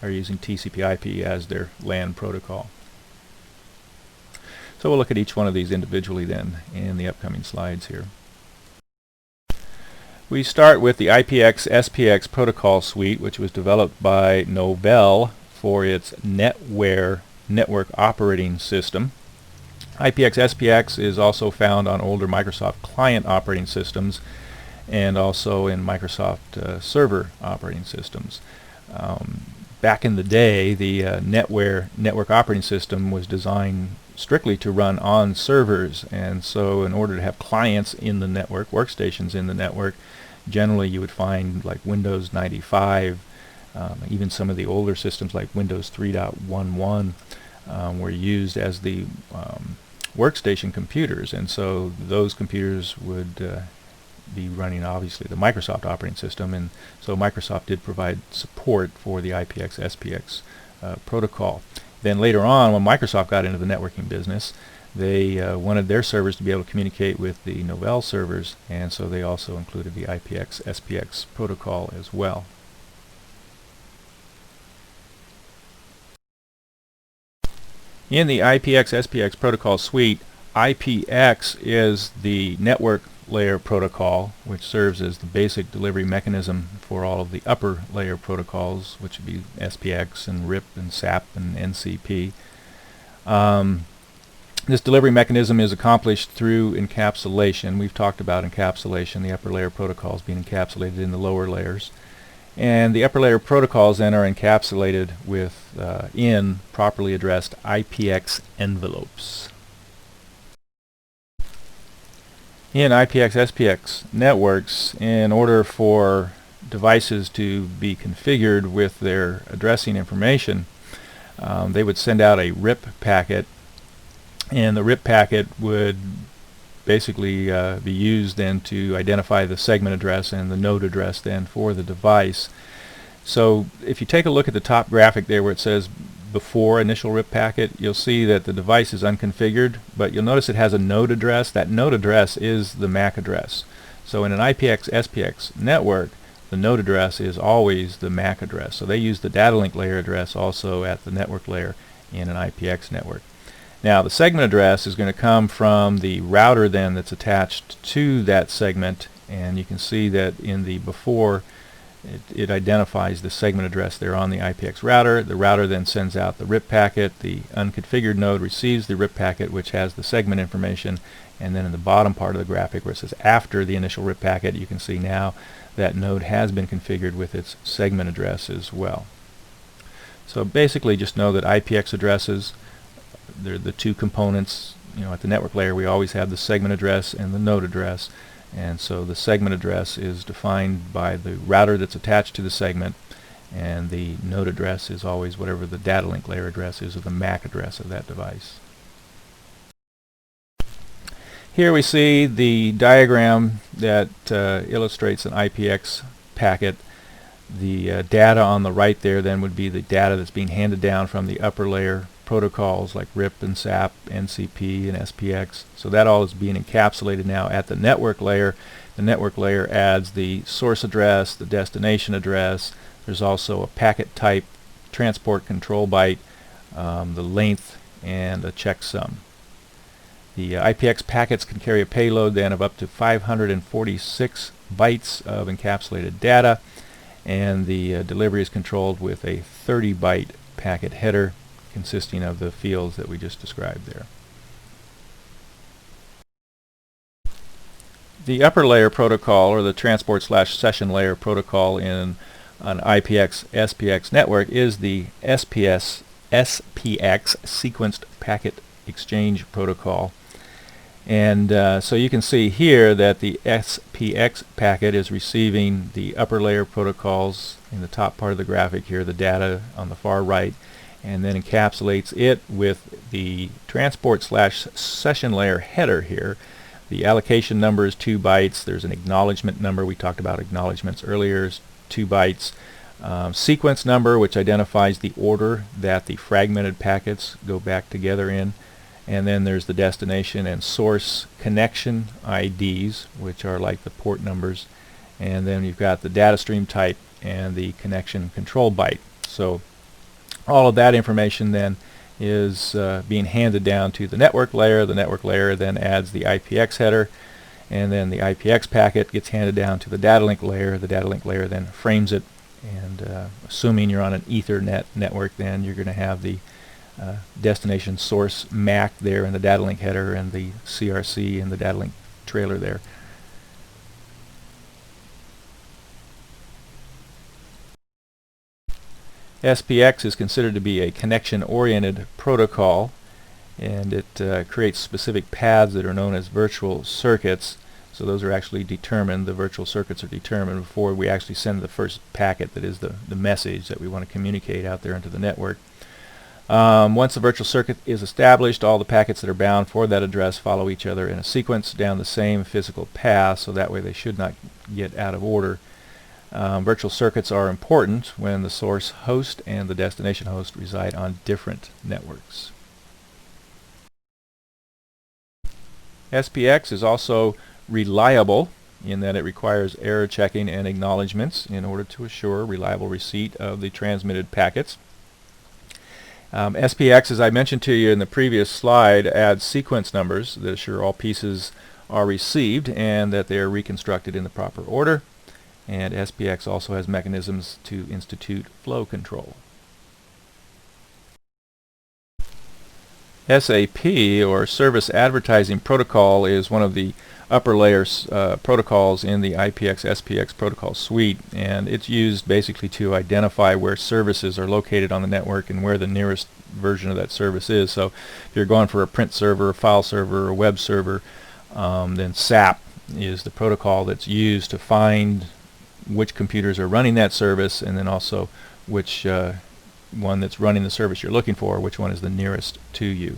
using TCP/IP as their LAN protocol. So we'll look at each one of these individually then in the upcoming slides here. We start with the IPX SPX protocol suite, which was developed by Novell for its Netware network operating system. IPX SPX is also found on older Microsoft client operating systems and also in Microsoft server operating systems. Back in the day, the Netware network operating system was designed strictly to run on servers, and so in order to have clients in the network, workstations in the network, generally you would find like Windows 95, even some of the older systems like Windows 3.11 were used as the workstation computers, and so those computers would be running obviously the Microsoft operating system, and so Microsoft did provide support for the IPX SPX protocol. Then later on, when Microsoft got into the networking business, they wanted their servers to be able to communicate with the Novell servers, and so they also included the IPX SPX protocol as well. In the IPX SPX protocol suite, IPX is the network layer protocol, which serves as the basic delivery mechanism for all of the upper layer protocols, which would be SPX and RIP and SAP and NCP. This delivery mechanism is accomplished through encapsulation. We've talked about encapsulation, the upper layer protocols being encapsulated in the lower layers. And the upper layer protocols then are encapsulated with in properly addressed IPX envelopes. In IPX SPX networks, in order for devices to be configured with their addressing information, they would send out a RIP packet, and the RIP packet would basically be used then to identify the segment address and the node address then for the device. So if you take a look at the top graphic there where it says before initial RIP packet, you'll see that the device is unconfigured, but you'll notice it has a node address. That node address is the MAC address. So in an IPX SPX network, the node address is always the MAC address. So they use the Datalink layer address also at the network layer in an IPX network. Now the segment address is going to come from the router then that's attached to that segment, and you can see that in the before it identifies the segment address there on the IPX router. The router then sends out the RIP packet. The unconfigured node receives the RIP packet, which has the segment information, and then in the bottom part of the graphic where it says after the initial RIP packet, you can see now that node has been configured with its segment address as well. So basically just know that IPX addresses, they're the two components. You know, at the network layer we always have the segment address and the node address, and so the segment address is defined by the router that's attached to the segment, and the node address is always whatever the Datalink layer address is, or the MAC address of that device. Here we see the diagram that illustrates an IPX packet. The data on the right there then would be the data that's being handed down from the upper layer protocols like RIP and SAP, NCP and SPX. So that all is being encapsulated now at the network layer. The network layer adds the source address, the destination address. There's also a packet type, transport control byte, the length, and a checksum. The IPX packets can carry a payload then of up to 546 bytes of encapsulated data, and the delivery is controlled with a 30-byte packet header consisting of the fields that we just described there. The upper layer protocol, or the transport/session layer protocol in an IPX SPX network, is the SPX Sequenced Packet Exchange Protocol. And so you can see here that the SPX packet is receiving the upper layer protocols in the top part of the graphic here, the data on the far right, and then encapsulates it with the transport/session layer header here, The allocation number is 2 bytes. There's an acknowledgement number. We talked about acknowledgements earlier, is 2 bytes. Sequence number, which identifies the order that the fragmented packets go back together in. And then there's the destination and source connection IDs, which are like the port numbers. And then you've got the data stream type and the connection control byte. So all of that information then is being handed down to the network layer. The network layer then adds the IPX header, and then the IPX packet gets handed down to the Datalink layer. The Datalink layer then frames it, and assuming you're on an Ethernet network, then you're going to have the destination source MAC there in the Datalink header and the CRC in the Datalink trailer there. SPX is considered to be a connection-oriented protocol, and it creates specific paths that are known as virtual circuits. So those are actually determined, the virtual circuits are determined before we actually send the first packet, that is the message that we want to communicate out there into the network. Once the virtual circuit is established, all the packets that are bound for that address follow each other in a sequence down the same physical path, so that way they should not get out of order. Virtual circuits are important when the source host and the destination host reside on different networks. SPX is also reliable in that it requires error checking and acknowledgments in order to assure reliable receipt of the transmitted packets. SPX, as I mentioned to you in the previous slide, adds sequence numbers that assure all pieces are received and that they are reconstructed in the proper order. And SPX also has mechanisms to institute flow control. SAP, or Service Advertising Protocol, is one of the upper layer protocols in the IPX SPX protocol suite, and it's used basically to identify where services are located on the network and where the nearest version of that service is. So if you're going for a print server, a file server, a web server, then SAP is the protocol that's used to find which computers are running that service, and then also which one that's running the service you're looking for, which one is the nearest to you.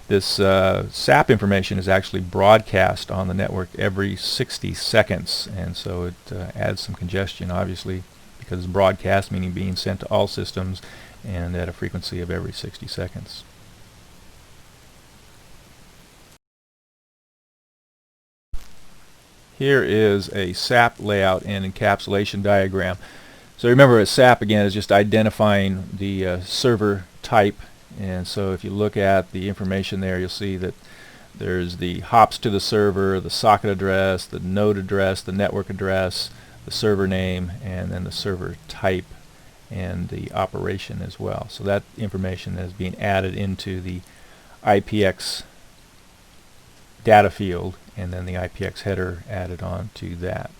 This SAP information is actually broadcast on the network every 60 seconds, and so it adds some congestion, obviously, because it's broadcast, meaning being sent to all systems and at a frequency of every 60 seconds. Here is a SAP layout and encapsulation diagram. So remember, a SAP again is just identifying the server type, and so if you look at the information there, you'll see that there's the hops to the server, the socket address, the node address, the network address, the server name, and then the server type and the operation as well. So that information is being added into the IPX data field, and then the IPX header added on to that.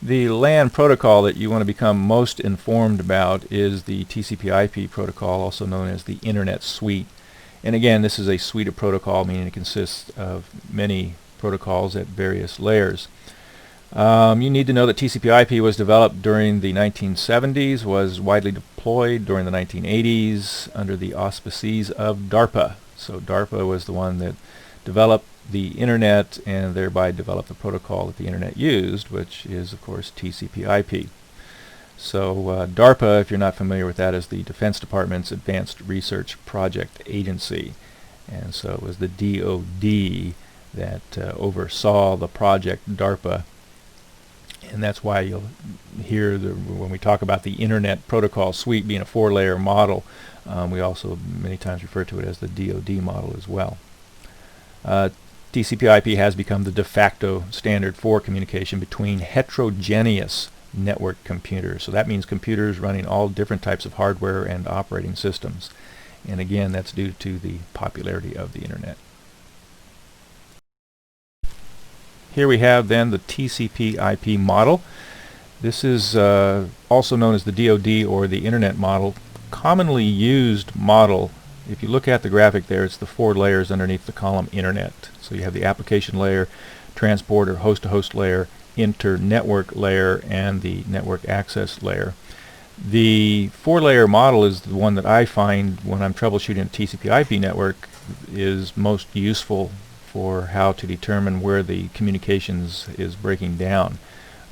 The LAN protocol that you want to become most informed about is the TCP/IP protocol, also known as the Internet Suite. And again, this is a suite of protocol, meaning it consists of many protocols at various layers. You need to know that TCP/IP was developed during the 1970s, was widely deployed during the 1980s under the auspices of DARPA. So DARPA was the one that developed the Internet and thereby developed the protocol that the Internet used, which is, of course, TCP/IP. So DARPA, if you're not familiar with that, is the Defense Department's Advanced Research Project Agency. And so it was the DoD that oversaw the project DARPA. And that's why you'll hear when we talk about the Internet Protocol Suite being a 4-layer model, we also many times refer to it as the DoD model as well. TCP/IP has become the de facto standard for communication between heterogeneous network computers. So that means computers running all different types of hardware and operating systems. And again, that's due to the popularity of the Internet. Here we have then the TCP/IP model. This is also known as the DoD or the Internet model. Commonly used model, if you look at the graphic there, it's the 4 layers underneath the column Internet. So you have the application layer, transport or host-to-host layer, inter-network layer, and the network access layer. The 4-layer model is the one that I find when I'm troubleshooting a TCP/IP network is most useful for how to determine where the communications is breaking down.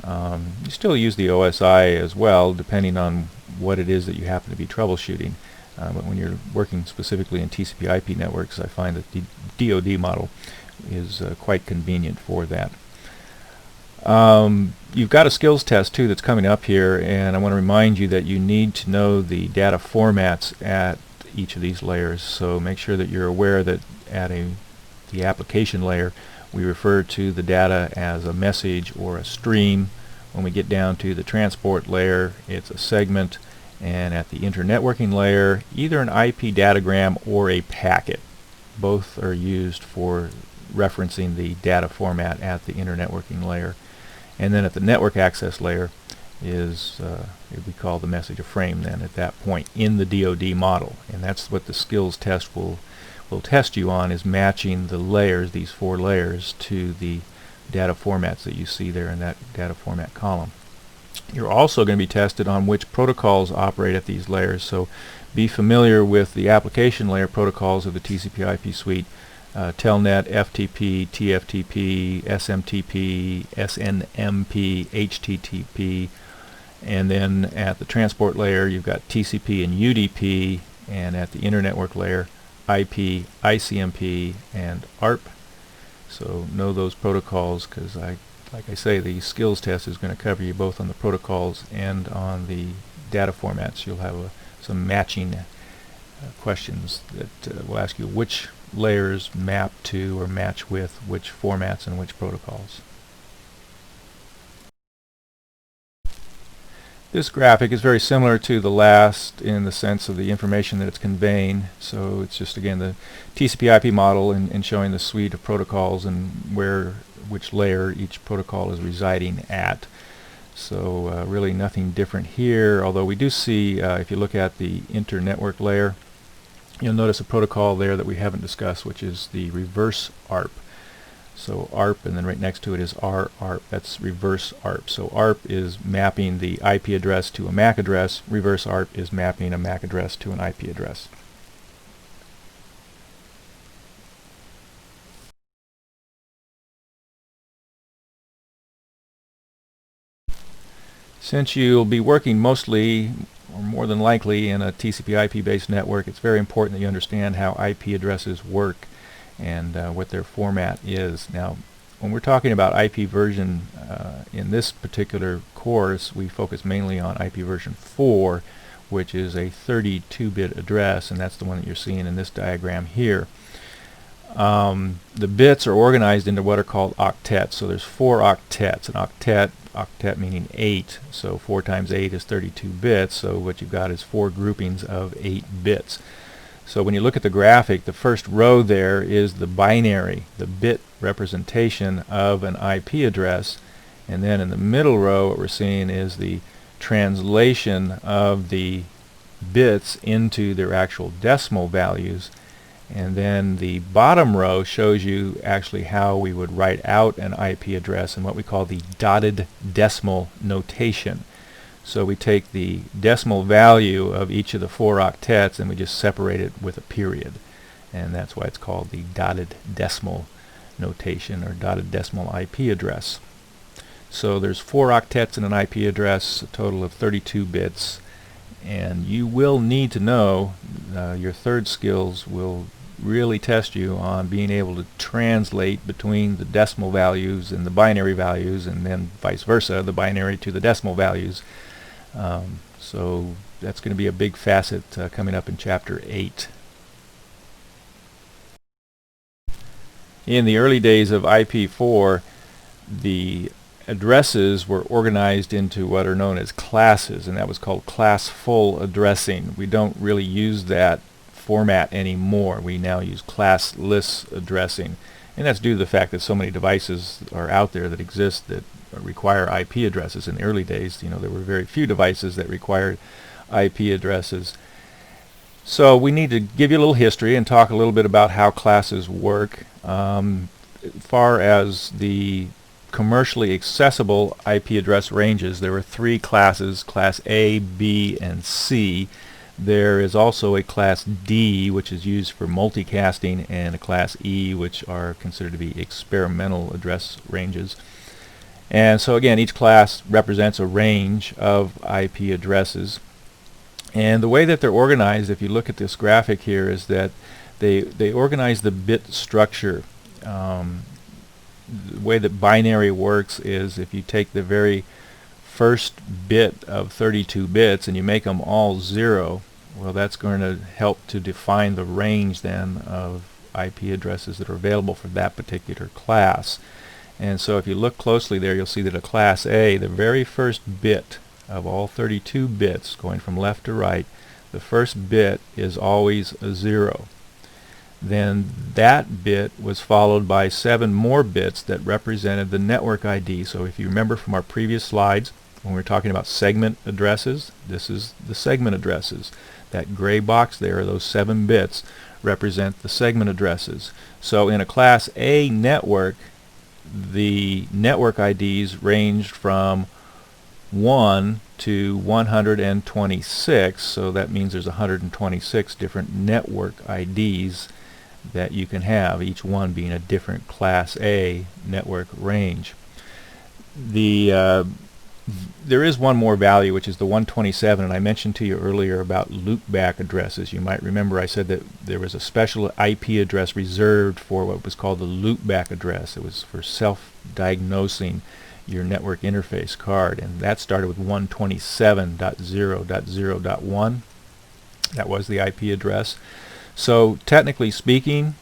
You still use the OSI as well, depending on what it is that you happen to be troubleshooting. But when you're working specifically in TCP/IP networks, I find that the DoD model is quite convenient for that. You've got a skills test too that's coming up here, and I want to remind you that you need to know the data formats at each of these layers. So make sure that you're aware that at the application layer, we refer to the data as a message or a stream. When we get down to the transport layer, it's a segment, and at the internetworking layer, either an IP datagram or a packet. Both are used for referencing the data format at the internetworking layer. And then at the network access layer is we call the message a frame then at that point in the DoD model. And that's what the skills test will test you on, is matching the layers, these 4 layers, to the data formats that you see there in that data format column. You're also going to be tested on which protocols operate at these layers, so be familiar with the application layer protocols of the TCP/IP suite. Telnet, FTP, TFTP, SMTP, SNMP, HTTP, and then at the transport layer you've got TCP and UDP, and at the internetwork layer IP, ICMP, and ARP. So know those protocols, because like I say, the skills test is going to cover you both on the protocols and on the data formats. You'll have some matching questions that will ask you which layers map to or match with which formats and which protocols. This graphic is very similar to the last in the sense of the information that it's conveying. So it's just, again, the TCP/IP model and showing the suite of protocols and which layer each protocol is residing at. So really nothing different here, although we do see, if you look at the internetwork layer, you'll notice a protocol there that we haven't discussed, which is the reverse ARP. So ARP, and then right next to it is RARP. That's reverse ARP. So ARP is mapping the IP address to a MAC address. Reverse ARP is mapping a MAC address to an IP address. Since you'll be working mostly, or more than likely, in a TCP/IP based network, it's very important that you understand how IP addresses work and what their format is. Now, when we're talking about IP version in this particular course, we focus mainly on IP version 4, which is a 32-bit address, and that's the one that you're seeing in this diagram here. The bits are organized into what are called octets. So there's 4 octets. An octet meaning 8, so 4 times 8 is 32 bits, so what you've got is 4 groupings of 8 bits. So when you look at the graphic, the first row there is the binary, the bit representation of an IP address, and then in the middle row what we're seeing is the translation of the bits into their actual decimal values, and then the bottom row shows you actually how we would write out an IP address in what we call the dotted decimal notation. So we take the decimal value of each of the 4 octets and we just separate it with a period, and that's why it's called the dotted decimal notation or dotted decimal IP address. So there's 4 octets in an IP address, a total of 32 bits, and you will need to know, your third skills will really test you on being able to translate between the decimal values and the binary values, and then vice versa, the binary to the decimal values. So that's going to be a big facet coming up in Chapter 8. In the early days of IP4, the addresses were organized into what are known as classes, and that was called class-full addressing. We don't really use that format anymore. We now use classless addressing, and that's due to the fact that so many devices are out there that exist that require IP addresses. In the early days, there were very few devices that required IP addresses. So we need to give you a little history and talk a little bit about how classes work. As far as the commercially accessible IP address ranges, there were 3 classes, Class A, B, and C. There is also a class D, which is used for multicasting, and a class E, which are considered to be experimental address ranges. And so again, each class represents a range of IP addresses. And the way that they're organized, if you look at this graphic here, is that they organize the bit structure. The way that binary works is if you take the very first bit of 32 bits and you make them all 0, well, that's going to help to define the range then of IP addresses that are available for that particular class. And so if you look closely there, you'll see that a class A, the very first bit of all 32 bits going from left to right, the first bit is always a 0. Then that bit was followed by 7 more bits that represented the network ID. So if you remember from our previous slides, when we were talking about segment addresses, this is the segment addresses. That gray box there, those 7 bits, represent the segment addresses. So in a class A network, the network IDs ranged from 1 to 126, so that means there's 126 different network IDs that you can have, each one being a different class A network range. There is one more value, which is the 127, and I mentioned to you earlier about loopback addresses. You might remember I said that there was a special IP address reserved for what was called the loopback address. It was for self-diagnosing your network interface card, and that started with 127.0.0.1. That was the IP address. So technically speaking,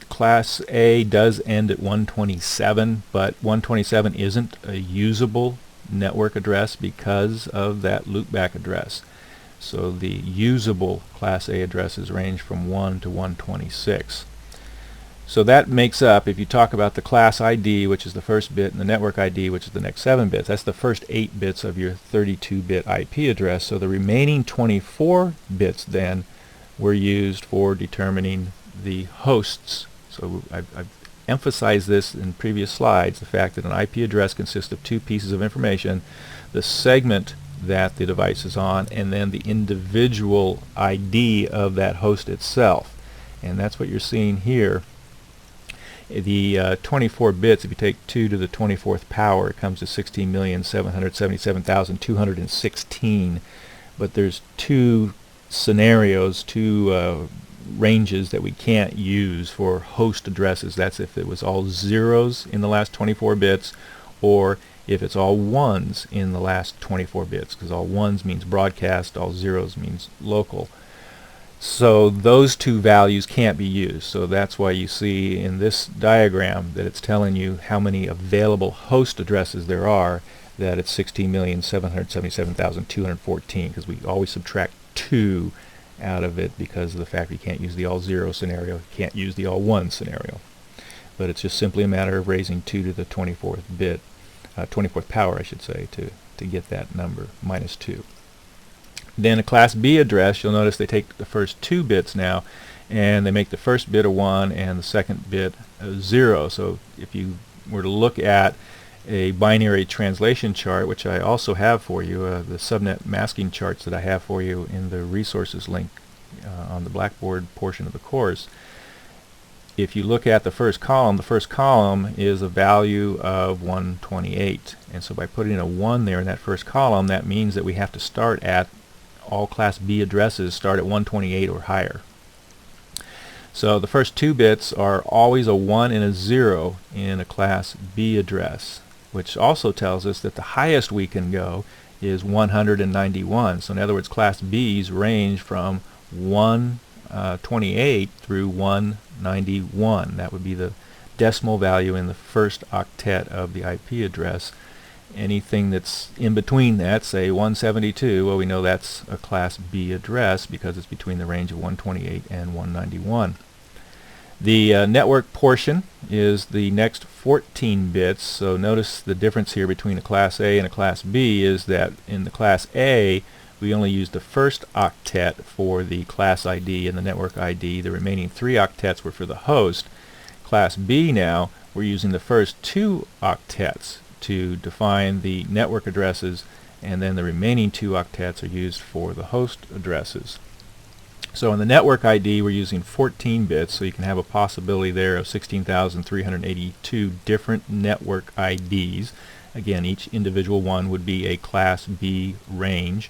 Class A does end at 127, but 127 isn't a usable network address because of that loopback address. So the usable Class A addresses range from 1 to 126. So that makes up, if you talk about the class ID, which is the first bit, and the network ID, which is the next 7 bits, that's the first 8 bits of your 32-bit IP address. So the remaining 24 bits then were used for determining the hosts. So I've emphasized this in previous slides, the fact that an IP address consists of 2 pieces of information: the segment that the device is on, and then the individual ID of that host itself. And that's what you're seeing here. The 24 bits, if you take 2 to the 24th power, it comes to 16,777,216. But there's 2 scenarios, 2 ranges that we can't use for host addresses. That's if it was all zeros in the last 24 bits, or if it's all ones in the last 24 bits, because all ones means broadcast, all zeros means local. So those 2 values can't be used. So that's why you see in this diagram that it's telling you how many available host addresses there are, that it's 16,777,214, because we always subtract 2 out of it because of the fact we can't use the all 0 scenario, can't use the all 1 scenario. But it's just simply a matter of raising 2 to the 24th bit, 24th power I should say, to get that number, minus 2. Then a class B address, you'll notice they take the first 2 bits now and they make the first bit a 1 and the second bit a 0. So if you were to look at a binary translation chart, which I also have for you, the subnet masking charts that I have for you in the resources link on the Blackboard portion of the course, if you look at the first column is a value of 128. And so by putting a 1 there in that first column, that means that we have to start at, all Class B addresses start at 128 or higher. So the first 2 bits are always a 1 and a 0 in a Class B address, which also tells us that the highest we can go is 191. So in other words, Class B's range from 128 through 191. That would be the decimal value in the first octet of the IP address. Anything that's in between that, say 172, well, we know that's a Class B address because it's between the range of 128 and 191. The network portion is the next 14 bits. So notice the difference here between a Class A and a Class B is that in the Class A we only use the first octet for the class ID and the network ID. The remaining 3 octets were for the host. Class B now, we're using the first 2 octets to define the network addresses, and then the remaining 2 octets are used for the host addresses. So in the network ID we're using 14 bits, so you can have a possibility there of 16,382 different network IDs. Again, each individual one would be a Class B range.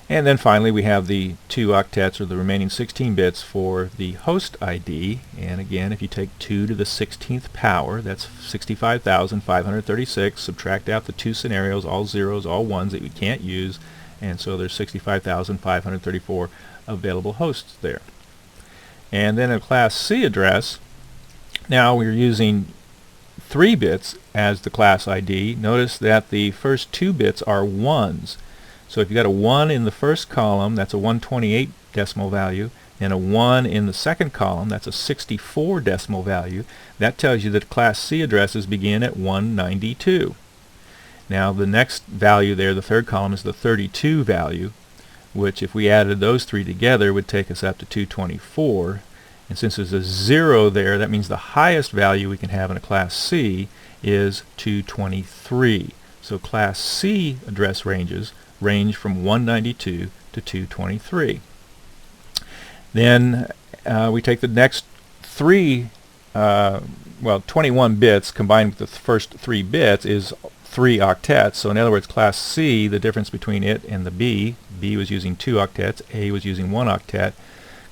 And then finally we have the 2 octets, or the remaining 16 bits, for the host ID. And again, if you take 2 to the 16th power, that's 65,536. Subtract out the 2 scenarios, all zeros, all ones that we can't use, and so there's 65,534 available hosts there. And then a Class C address, now we're using 3 bits as the class ID. Notice that the first 2 bits are 1s. So if you got a 1 in the first column, that's a 128 decimal value, and a 1 in the second column, that's a 64 decimal value. That tells you that Class C addresses begin at 192. Now the next value there, the third column, is the 32 value, which if we added those 3 together would take us up to 224. And since there's a 0 there, that means the highest value we can have in a Class C is 223. So Class C address ranges range from 192 to 223. Then we take the next 21 bits combined with the first 3 bits is 3 octets. So in other words, Class C, the difference between it and the B was using 2 octets, A was using 1 octet.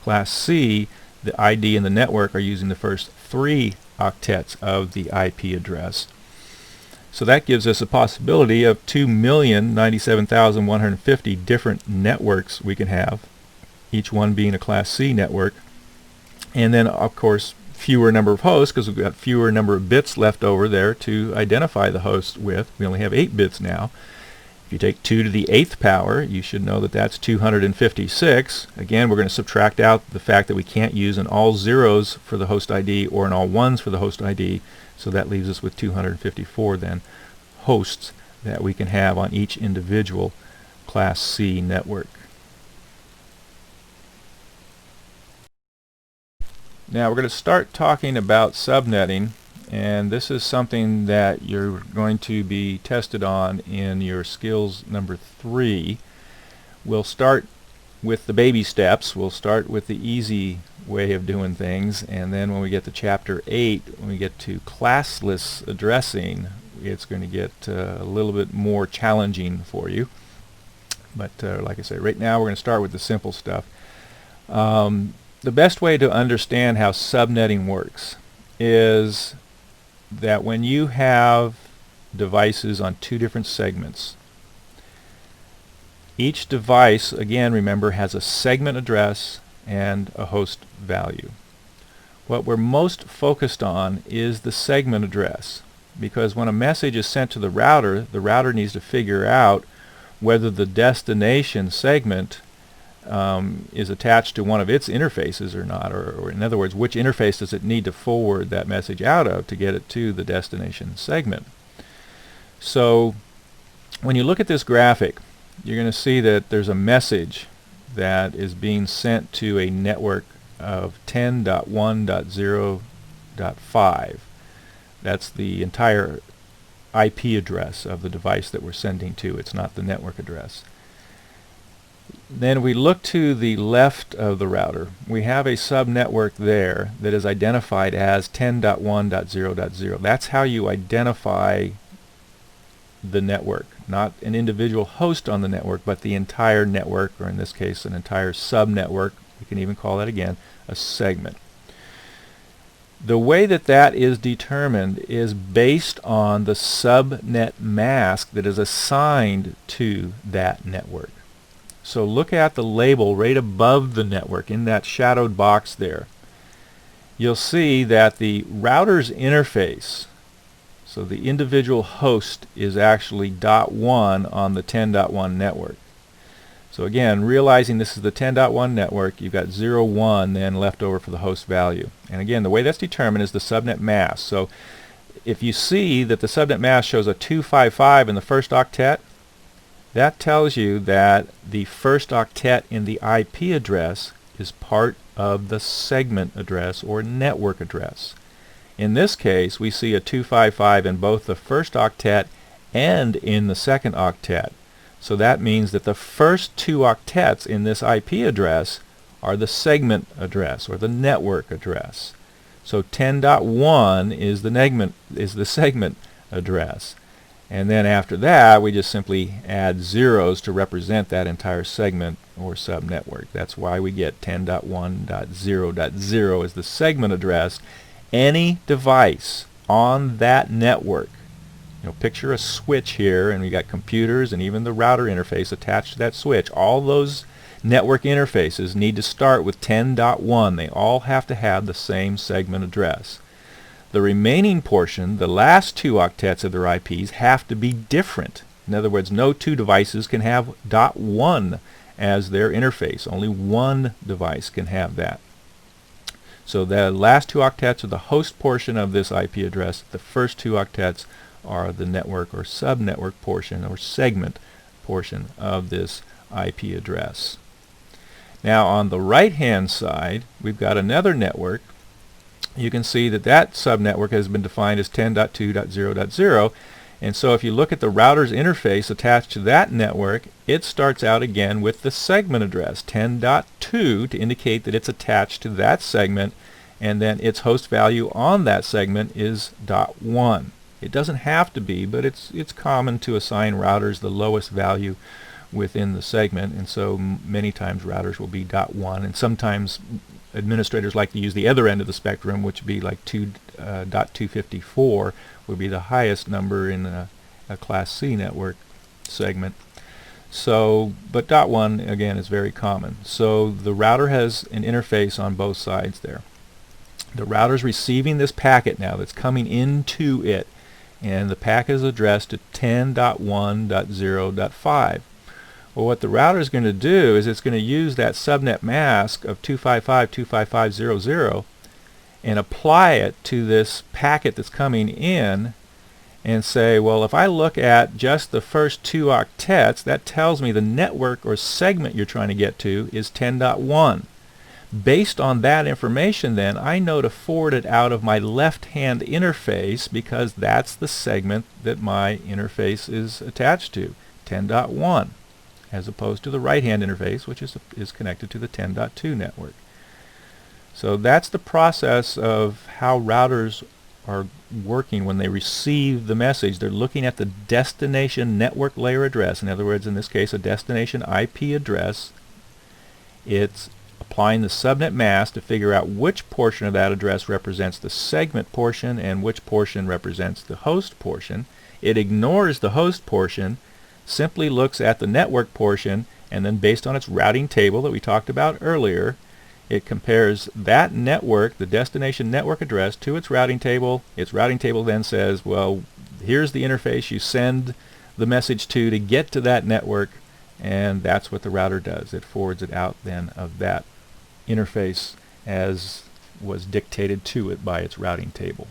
Class C, the ID and the network are using the first 3 octets of the IP address. So that gives us a possibility of 2,097,150 different networks we can have, each one being a Class C network. And then, of course, fewer number of hosts, because we've got fewer number of bits left over there to identify the host with. We only have 8 bits now. If you take 2 to the 8th power, you should know that that's 256. Again, we're going to subtract out the fact that we can't use an all zeros for the host ID or an all ones for the host ID. So that leaves us with 254 then hosts that we can have on each individual Class C network. Now we're going to start talking about subnetting, and this is something that you're going to be tested on in your skills number 3. We'll start with the baby steps. We'll start with the easy way of doing things, and then when we get to chapter 8, when we get to classless addressing, it's going to get a little bit more challenging for you. But like I say, right now we're going to start with the simple stuff. The best way to understand how subnetting works is that when you have devices on 2 different segments, each device, again, remember, has a segment address and a host value. What we're most focused on is the segment address, because when a message is sent to the router needs to figure out whether the destination segment is attached to one of its interfaces or not, or in other words, which interface does it need to forward that message out of to get it to the destination segment. So when you look at this graphic, you're going to see that there's a message that is being sent to a network of 10.1.0.5. That's the entire IP address of the device that we're sending to. It's not the network address. Then we look to the left of the router. We have a subnetwork there that is identified as 10.1.0.0. That's how you identify the network, not an individual host on the network, but the entire network, or in this case an entire subnetwork. We can even call that, again, a segment. The way that that is determined is based on the subnet mask that is assigned to that network. So look at the label right above the network in that shadowed box there. You'll see that the router's interface, so the individual host, is actually .1 on the 10.1 network. So again, realizing this is the 10.1 network, you've got 0, 1 then left over for the host value. And again, the way that's determined is the subnet mask. So if you see that the subnet mask shows a 255 in the first octet, that tells you that the first octet in the IP address is part of the segment address or network address. In this case, we see a 255 in both the first octet and in the second octet. So that means that the first 2 octets in this IP address are the segment address or the network address. So 10.1 is the segment address. And then after that, we just simply add zeros to represent that entire segment or subnetwork. That's why we get 10.1.0.0 is the segment address. Any device on that network, picture a switch here, and we got computers and even the router interface attached to that switch. All those network interfaces need to start with 10.1. They all have to have the same segment address. The remaining portion, the last 2 octets of their IPs, have to be different. In other words, no 2 devices can have .1 as their interface. Only one device can have that. So the last 2 octets are the host portion of this IP address. The first 2 octets are the network or subnetwork portion or segment portion of this IP address. Now on the right hand side, we've got another network. You can see that that subnetwork has been defined as 10.2.0.0, and so if you look at the router's interface attached to that network, it starts out again with the segment address 10.2 to indicate that it's attached to that segment, and then its host value on that segment is .1. It doesn't have to be, but it's common to assign routers the lowest value within the segment, and so many times routers will be .1, and sometimes administrators like to use the other end of the spectrum, which would be like 2.254 would be the highest number in a Class C network segment. So, but .1 again is very common. So the router has an interface on both sides there. The router is receiving this packet now that's coming into it, and the packet is addressed to 10.1.0.5. Well, what the router is going to do is it's going to use that subnet mask of 255.255.0.0 and apply it to this packet that's coming in and say, well, if I look at just the first 2 octets, that tells me the network or segment you're trying to get to is 10.1. Based on that information, then, I know to forward it out of my left-hand interface because that's the segment that my interface is attached to, 10.1. as opposed to the right-hand interface, which is connected to the 10.2 network. So that's the process of how routers are working when they receive the message. They're looking at the destination network layer address. In other words, in this case, a destination IP address. It's applying the subnet mask to figure out which portion of that address represents the segment portion and which portion represents the host portion. It ignores the host portion, simply looks at the network portion, and then based on its routing table that we talked about earlier, it compares that network, the destination network address, to its routing table. Its routing table then says, well, here's the interface you send the message to get to that network, and that's what the router does. It forwards it out then of that interface as was dictated to it by its routing table.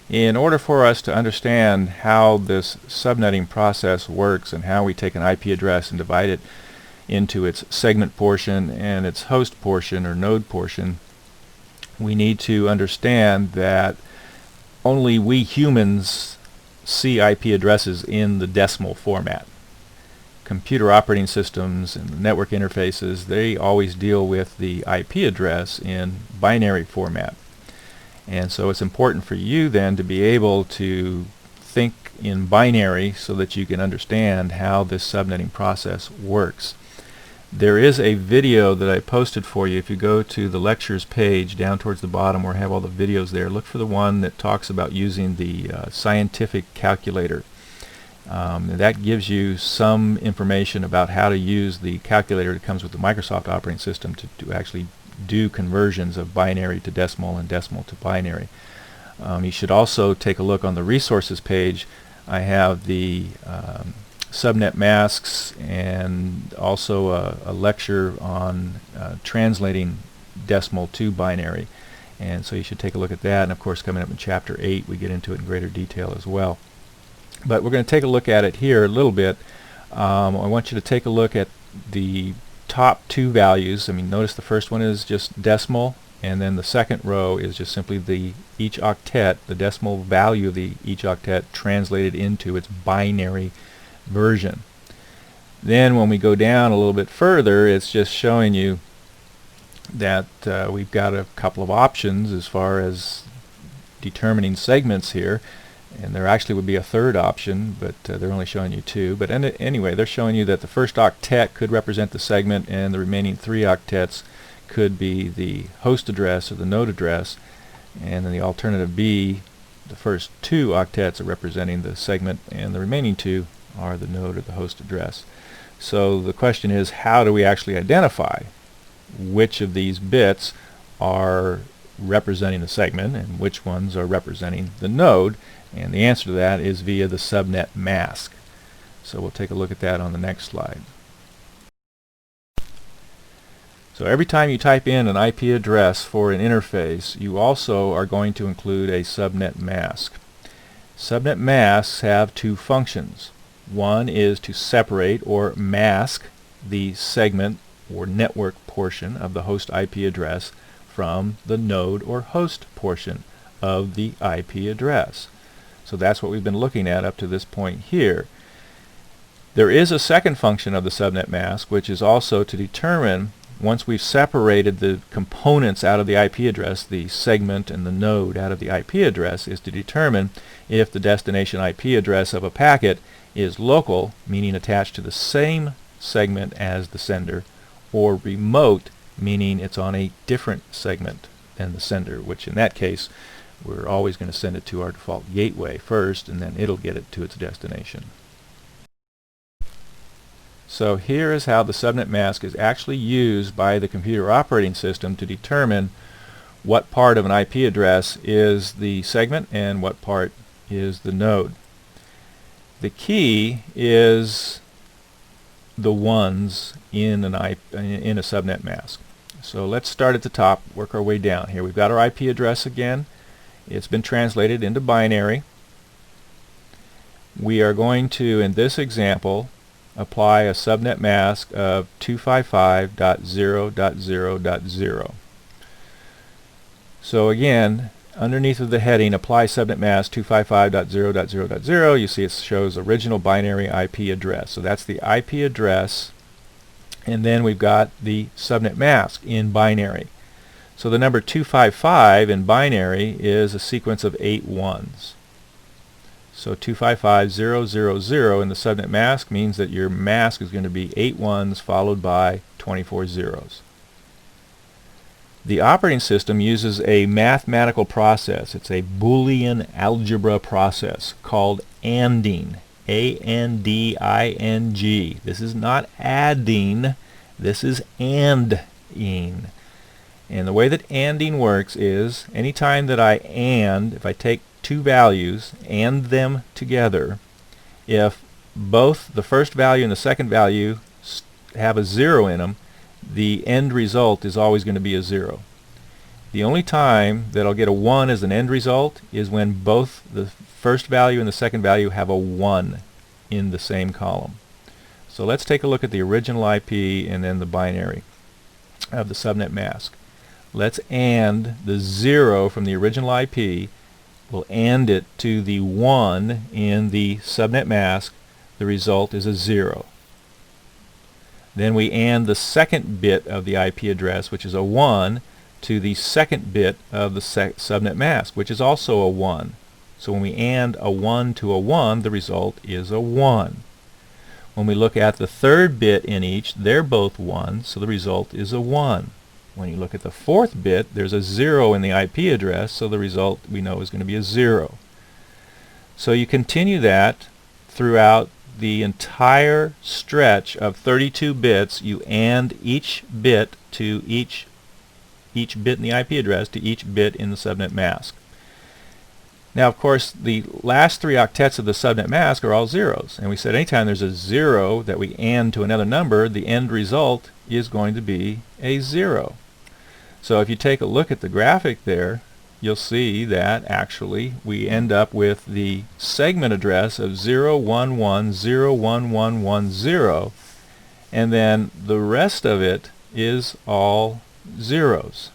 In order for us to understand how this subnetting process works and how we take an IP address and divide it into its segment portion and its host portion or node portion, we need to understand that only we humans see IP addresses in the decimal format. Computer operating systems and network interfaces, they always deal with the IP address in binary format. And so it's important for you then to be able to think in binary so that you can understand how this subnetting process works. There is a video that I posted for you. If you go to the lectures page down towards the bottom where I have all the videos there, look for the one that talks about using the scientific calculator. That gives you some information about how to use the calculator that comes with the Microsoft operating system to actually do conversions of binary to decimal and decimal to binary. You should also take a look on the resources page. I have the subnet masks and also a lecture on translating decimal to binary, and so you should take a look at that. And of course, coming up in chapter 8 we get into it in greater detail as well, but we're going to take a look at it here a little bit. I want you to take a look at the top 2 values. I mean, notice the first one is just decimal, and then the second row is just simply each octet, the decimal value of each octet translated into its binary version. Then when we go down a little bit further, it's just showing you that we've got a couple of options as far as determining segments here, and there actually would be a third option, but they're only showing you two. But anyway, they're showing you that the first octet could represent the segment, and the remaining 3 octets could be the host address or the node address, and then the alternative B, the first 2 octets are representing the segment, and the remaining 2 are the node or the host address. So the question is, how do we actually identify which of these bits are representing the segment and which ones are representing the node? And the answer to that is via the subnet mask. So we'll take a look at that on the next slide. So every time you type in an IP address for an interface, you also are going to include a subnet mask. Subnet masks have 2 functions. One is to separate or mask the segment or network portion of the host IP address from the node or host portion of the IP address. So that's what we've been looking at up to this point here. There is a second function of the subnet mask, which is also to determine, once we've separated the components out of the IP address, the segment and the node out of the IP address, is to determine if the destination IP address of a packet is local, meaning attached to the same segment as the sender, or remote, meaning it's on a different segment than the sender, which in that case we're always going to send it to our default gateway first, and then it'll get it to its destination. So here is how the subnet mask is actually used by the computer operating system to determine what part of an IP address is the segment and what part is the node. The key is the ones in a subnet mask. So let's start at the top, work our way down. Here we've got our IP address again. It's been translated into binary. We are going to, in this example, apply a subnet mask of 255.0.0.0. So again, underneath of the heading, apply subnet mask 255.0.0.0, you see it shows original binary IP address. So that's the IP address, and then we've got the subnet mask in binary. So the number 255 in binary is a sequence of 8 ones. So 255.0.0.0 in the subnet mask means that your mask is going to be 8 ones followed by 24 zeros. The operating system uses a mathematical process. It's a Boolean algebra process called ANDing. A-N-D-I-N-G. This is not adding, this is ANDing. And the way that ANDing works is, anytime that I AND, if I take 2 values, AND them together, if both the first value and the second value have a 0 in them, the end result is always going to be a 0. The only time that I'll get a 1 as an end result is when both the first value and the second value have a 1 in the same column. So let's take a look at the original IP and then the binary of the subnet mask. Let's AND the 0 from the original IP. We'll AND it to the 1 in the subnet mask. The result is a 0. Then we AND the second bit of the IP address, which is a 1, to the second bit of the subnet mask, which is also a 1. So when we AND a 1 to a 1, the result is a 1. When we look at the third bit in each, they're both 1, so the result is a 1. When you look at the fourth bit, there's a 0 in the IP address, so the result we know is going to be a 0. So you continue that throughout the entire stretch of 32 bits. You AND each bit to each bit in the IP address to each bit in the subnet mask. Now, of course, the last 3 octets of the subnet mask are all zeros, and we said anytime there's a 0 that we AND to another number, the end result is going to be a 0. So if you take a look at the graphic there, you'll see that actually we end up with the segment address of 011011110, and then the rest of it is all zeros.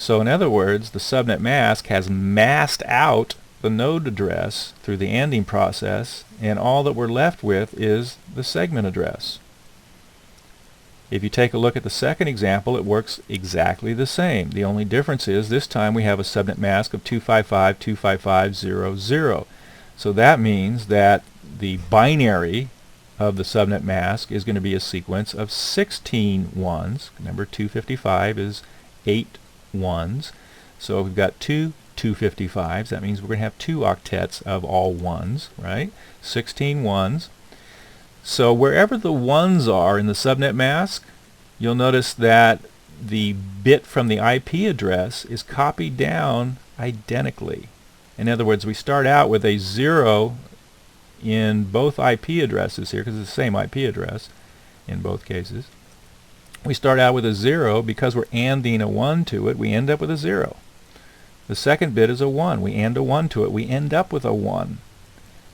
So in other words, the subnet mask has masked out the node address through the ANDing process, and all that we're left with is the segment address. If you take a look at the second example, it works exactly the same. The only difference is this time we have a subnet mask of 255.255.0.0. So that means that the binary of the subnet mask is going to be a sequence of 16 ones. Remember, 255 is 8 ones. So we've got two 255s. That means we're going to have 2 octets of all ones, right? 16 ones. So wherever the ones are in the subnet mask, you'll notice that the bit from the IP address is copied down identically. In other words, we start out with a 0 in both IP addresses here, because it's the same IP address in both cases. We start out with a 0 because we're ANDing a 1 to it. We end up with a 0. The second bit is a 1. We AND a 1 to it. We end up with a 1.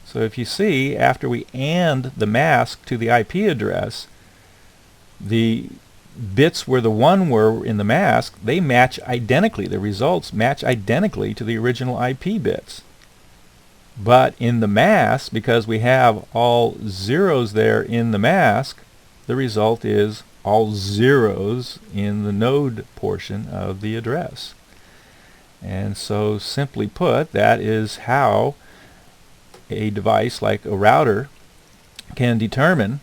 So if you see, after we AND the mask to the IP address, the bits where the 1 were in the mask, they match identically. The results match identically to the original IP bits. But in the mask, because we have all zeros there in the mask, the result is all zeros in the node portion of the address. And so simply put, that is how a device like a router can determine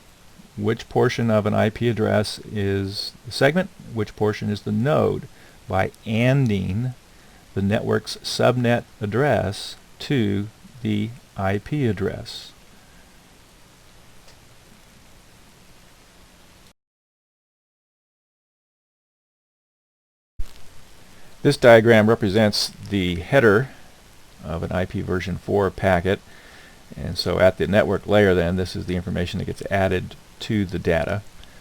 which portion of an IP address is the segment, which portion is the node, by ANDing the network's subnet address to the IP address. This diagram represents the header of an IP version 4 packet. And so at the network layer then, this is the information that gets added to the data.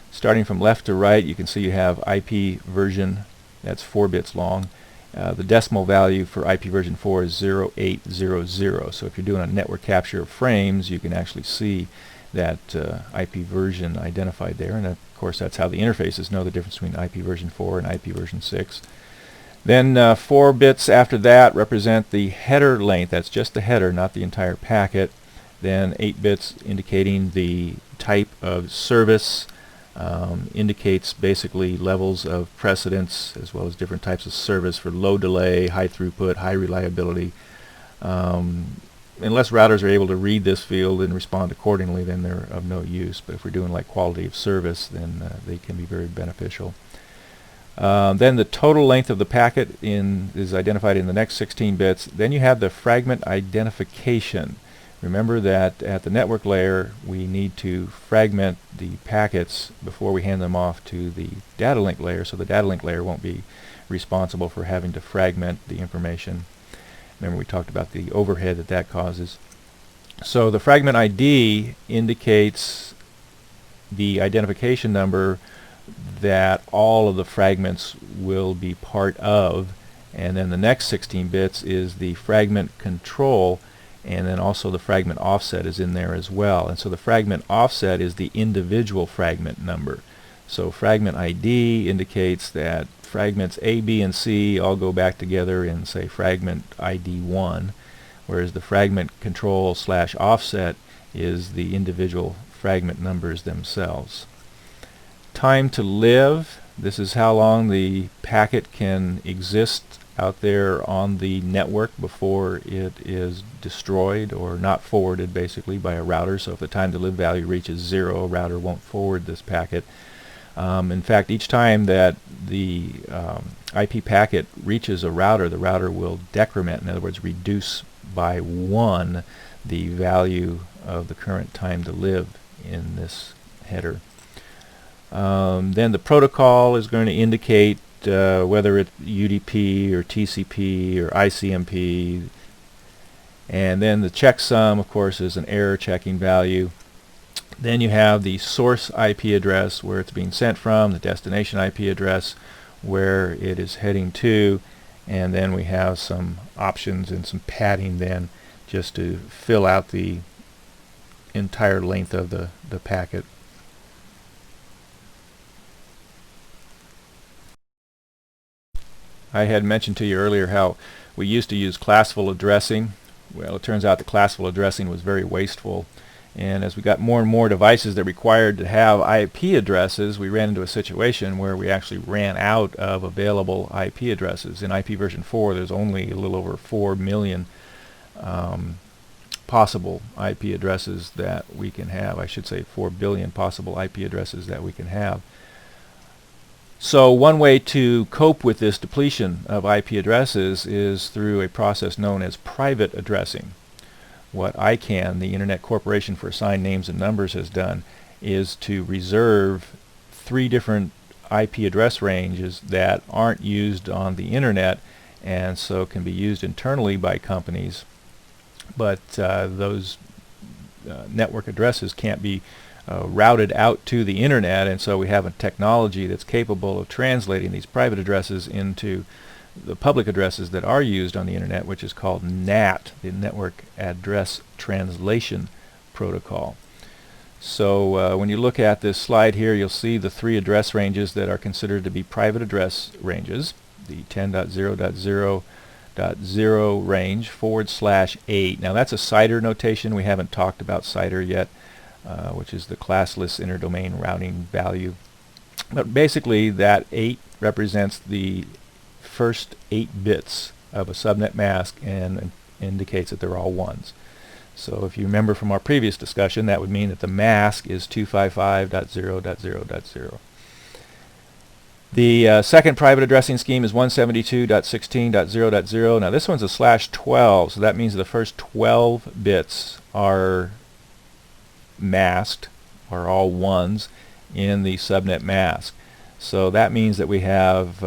Starting from left to right, you can see you have IP version that's 4 bits long. The decimal value for IP version 4 is 0800. So if you're doing a network capture of frames, you can actually see that IP version identified there. And of course, that's how the interfaces know the difference between IP version 4 and IP version 6. Then 4 bits after that represent the header length. That's just the header, not the entire packet. Then 8 bits indicating the type of service, indicates basically levels of precedence as well as different types of service for low delay, high throughput, high reliability. Unless routers are able to read this field and respond accordingly, then they're of no use. But if we're doing like quality of service, then they can be very beneficial. Then the total length of the packet is identified in the next 16 bits. Then you have the fragment identification. Remember that at the network layer we need to fragment the packets before we hand them off to the Datalink layer, so the Datalink layer won't be responsible for having to fragment the information. Remember we talked about the overhead that causes. So the fragment ID indicates the identification number that all of the fragments will be part of, and then the next 16 bits is the fragment control, and then also the fragment offset is in there as well. And so the fragment offset is the individual fragment number. So fragment ID indicates that fragments A, B, and C all go back together in, say, fragment ID 1, whereas the fragment control / offset is the individual fragment numbers themselves. Time to live, this is how long the packet can exist out there on the network before it is destroyed or not forwarded basically by a router. So if the time to live value reaches 0, a router won't forward this packet. In fact, each time that the IP packet reaches a router, the router will decrement, in other words reduce by 1 the value of the current time to live in this header. Then the protocol is going to indicate whether it's UDP or TCP or ICMP, and then the checksum, of course, is an error checking value. Then you have the source IP address where it's being sent from, the destination IP address where it is heading to, and then we have some options and some padding then just to fill out the entire length of the packet. I had mentioned to you earlier how we used to use classful addressing. Well, it turns out the classful addressing was very wasteful, and as we got more and more devices that required to have IP addresses, we ran into a situation where we actually ran out of available IP addresses. In IP version 4, there's only a little over 4 million possible IP addresses that we can have. I should say 4 billion possible IP addresses that we can have. So one way to cope with this depletion of IP addresses is through a process known as private addressing. What ICANN, the Internet Corporation for Assigned Names and Numbers, has done is to reserve 3 different IP address ranges that aren't used on the Internet and so can be used internally by companies, but those network addresses can't be routed out to the Internet, and so we have a technology that's capable of translating these private addresses into the public addresses that are used on the Internet, which is called NAT, the Network Address Translation Protocol. So when you look at this slide here, you'll see the 3 address ranges that are considered to be private address ranges. The 10.0.0.0 range /8. Now that's a CIDR notation. We haven't talked about CIDR yet, which is the classless interdomain routing value. But basically that 8 represents the first 8 bits of a subnet mask and indicates that they're all ones. So if you remember from our previous discussion, that would mean that the mask is 255.0.0.0. The second private addressing scheme is 172.16.0.0. Now this one's a /12, so that means the first 12 bits are masked, are all ones in the subnet mask. So that means that we have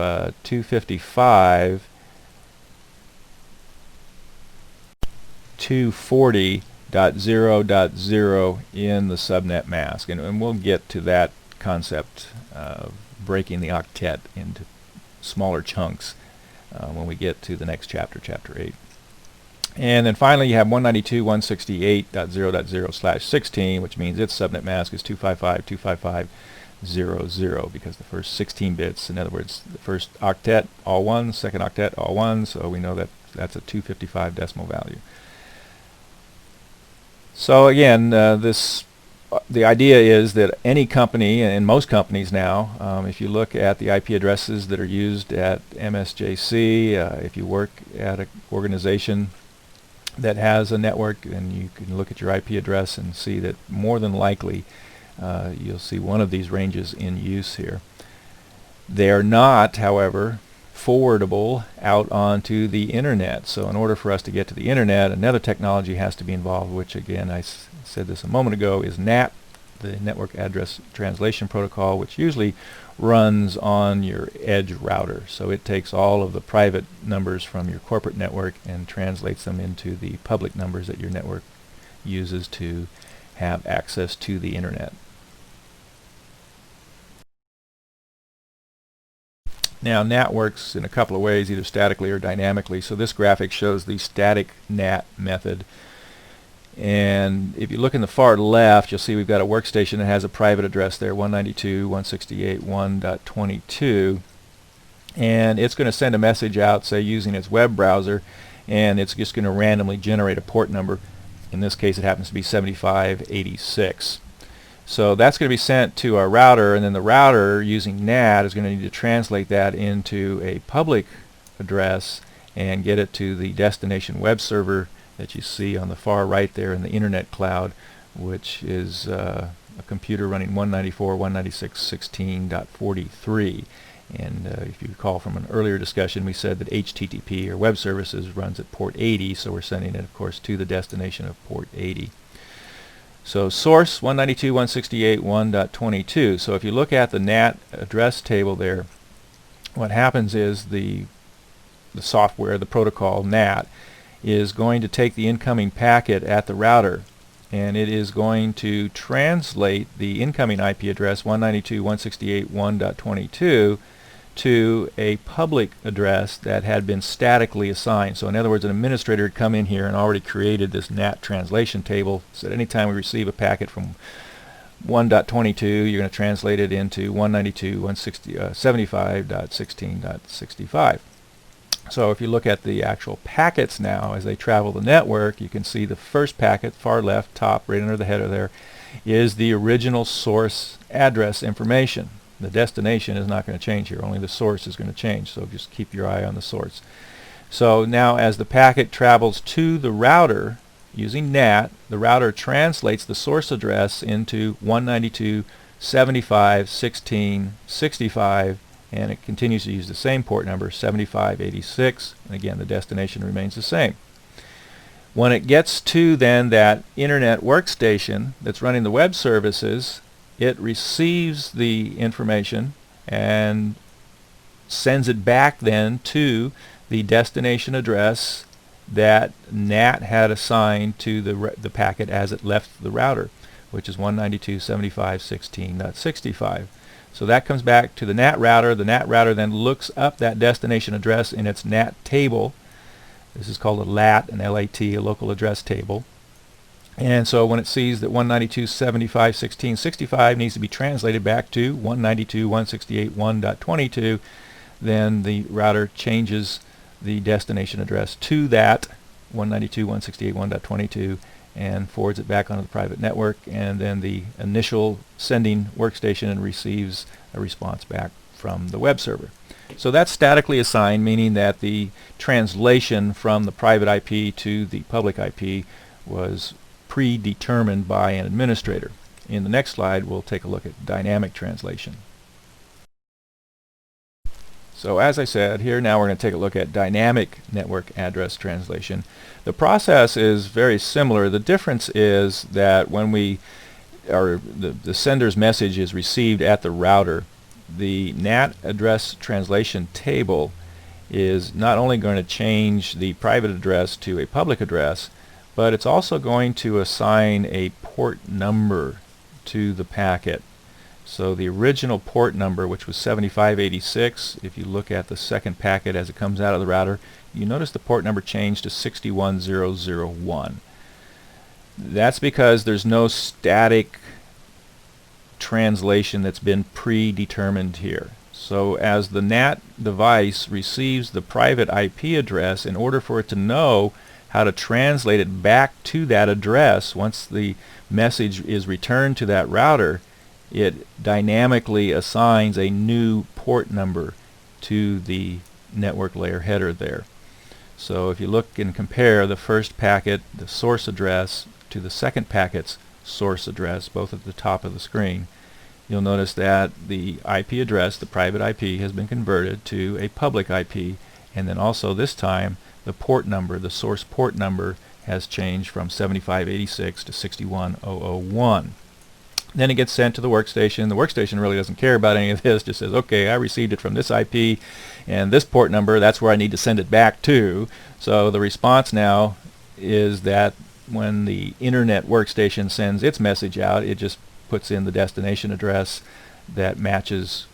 255.240.0.0 in the subnet mask, and we'll get to that concept of breaking the octet into smaller chunks when we get to the next chapter, chapter 8. And then finally you have 192.168.0.0/16, which means its subnet mask is 255.255.0.0, because the first 16 bits, in other words, the first octet all ones, second octet all ones, so we know that that's a 255 decimal value. So again, the idea is that any company, and most companies now, if you look at the IP addresses that are used at MSJC, if you work at an organization that has a network, and you can look at your IP address and see that more than likely you'll see one of these ranges in use here. They are not, however, forwardable out onto the Internet. So in order for us to get to the Internet, another technology has to be involved, which again, I said this a moment ago, is NAT, the Network Address Translation Protocol, which usually runs on your edge router. So it takes all of the private numbers from your corporate network and translates them into the public numbers that your network uses to have access to the Internet. Now NAT works in a couple of ways, either statically or dynamically. So this graphic shows the static NAT method. And if you look in the far left, you'll see we've got a workstation that has a private address there, 192.168.1.22. And it's going to send a message out, say, using its web browser, and it's just going to randomly generate a port number. In this case, it happens to be 7586. So that's going to be sent to our router, and then the router, using NAT, is going to need to translate that into a public address and get it to the destination web server that you see on the far right there in the Internet Cloud, which is a computer running 194.196.16.43. And if you recall from an earlier discussion, we said that HTTP, or web services, runs at port 80, so we're sending it, of course, to the destination of port 80. So source 192.168.1.22. So if you look at the NAT address table there, what happens is the software, the protocol NAT, is going to take the incoming packet at the router, and it is going to translate the incoming IP address 192.168.1.22 to a public address that had been statically assigned. So in other words, an administrator had come in here and already created this NAT translation table, so that anytime we receive a packet from 1.22, you're going to translate it into 192.175.16.65. So if you look at the actual packets now as they travel the network, you can see the first packet, far left, top, right under the header there, is the original source address information. The destination is not going to change here, only the source is going to change, so just keep your eye on the source. So now as the packet travels to the router using NAT, the router translates the source address into 192.75.16.65, and it continues to use the same port number, 7586, and again the destination remains the same. When it gets to then that internet workstation that's running the web services, it receives the information and sends it back then to the destination address that NAT had assigned to the packet as it left the router, which is 192.75.16.65. So that comes back to the NAT router. The NAT router then looks up that destination address in its NAT table. This is called a LAT, an L-A-T, a local address table. And so when it sees that 192.75.16.65 needs to be translated back to 192.168.1.22, then the router changes the destination address to that 192.168.1.22 and forwards it back onto the private network, and then the initial sending workstation receives a response back from the web server. So that's statically assigned, meaning that the translation from the private IP to the public IP was predetermined by an administrator. In the next slide we'll take a look at dynamic translation. So as I said, here now we're going to take a look at dynamic network address translation. The process is very similar. The difference is that when the sender's message is received at the router, the NAT address translation table is not only going to change the private address to a public address, but it's also going to assign a port number to the packet. So the original port number, which was 7586, if you look at the second packet as it comes out of the router, you notice the port number changed to 61001. That's because there's no static translation that's been predetermined here. So as the NAT device receives the private IP address, in order for it to know how to translate it back to that address, once the message is returned to that router, it dynamically assigns a new port number to the network layer header there. So if you look and compare the first packet, the source address, to the second packet's source address, both at the top of the screen, you'll notice that the IP address, the private IP, has been converted to a public IP, and then also this time the port number, the source port number, has changed from 7586 to 61001. Then it gets sent to the workstation. The workstation really doesn't care about any of this, just says, okay, I received it from this IP and this port number, that's where I need to send it back to. So the response now is that when the internet workstation sends its message out, it just puts in the destination address that matches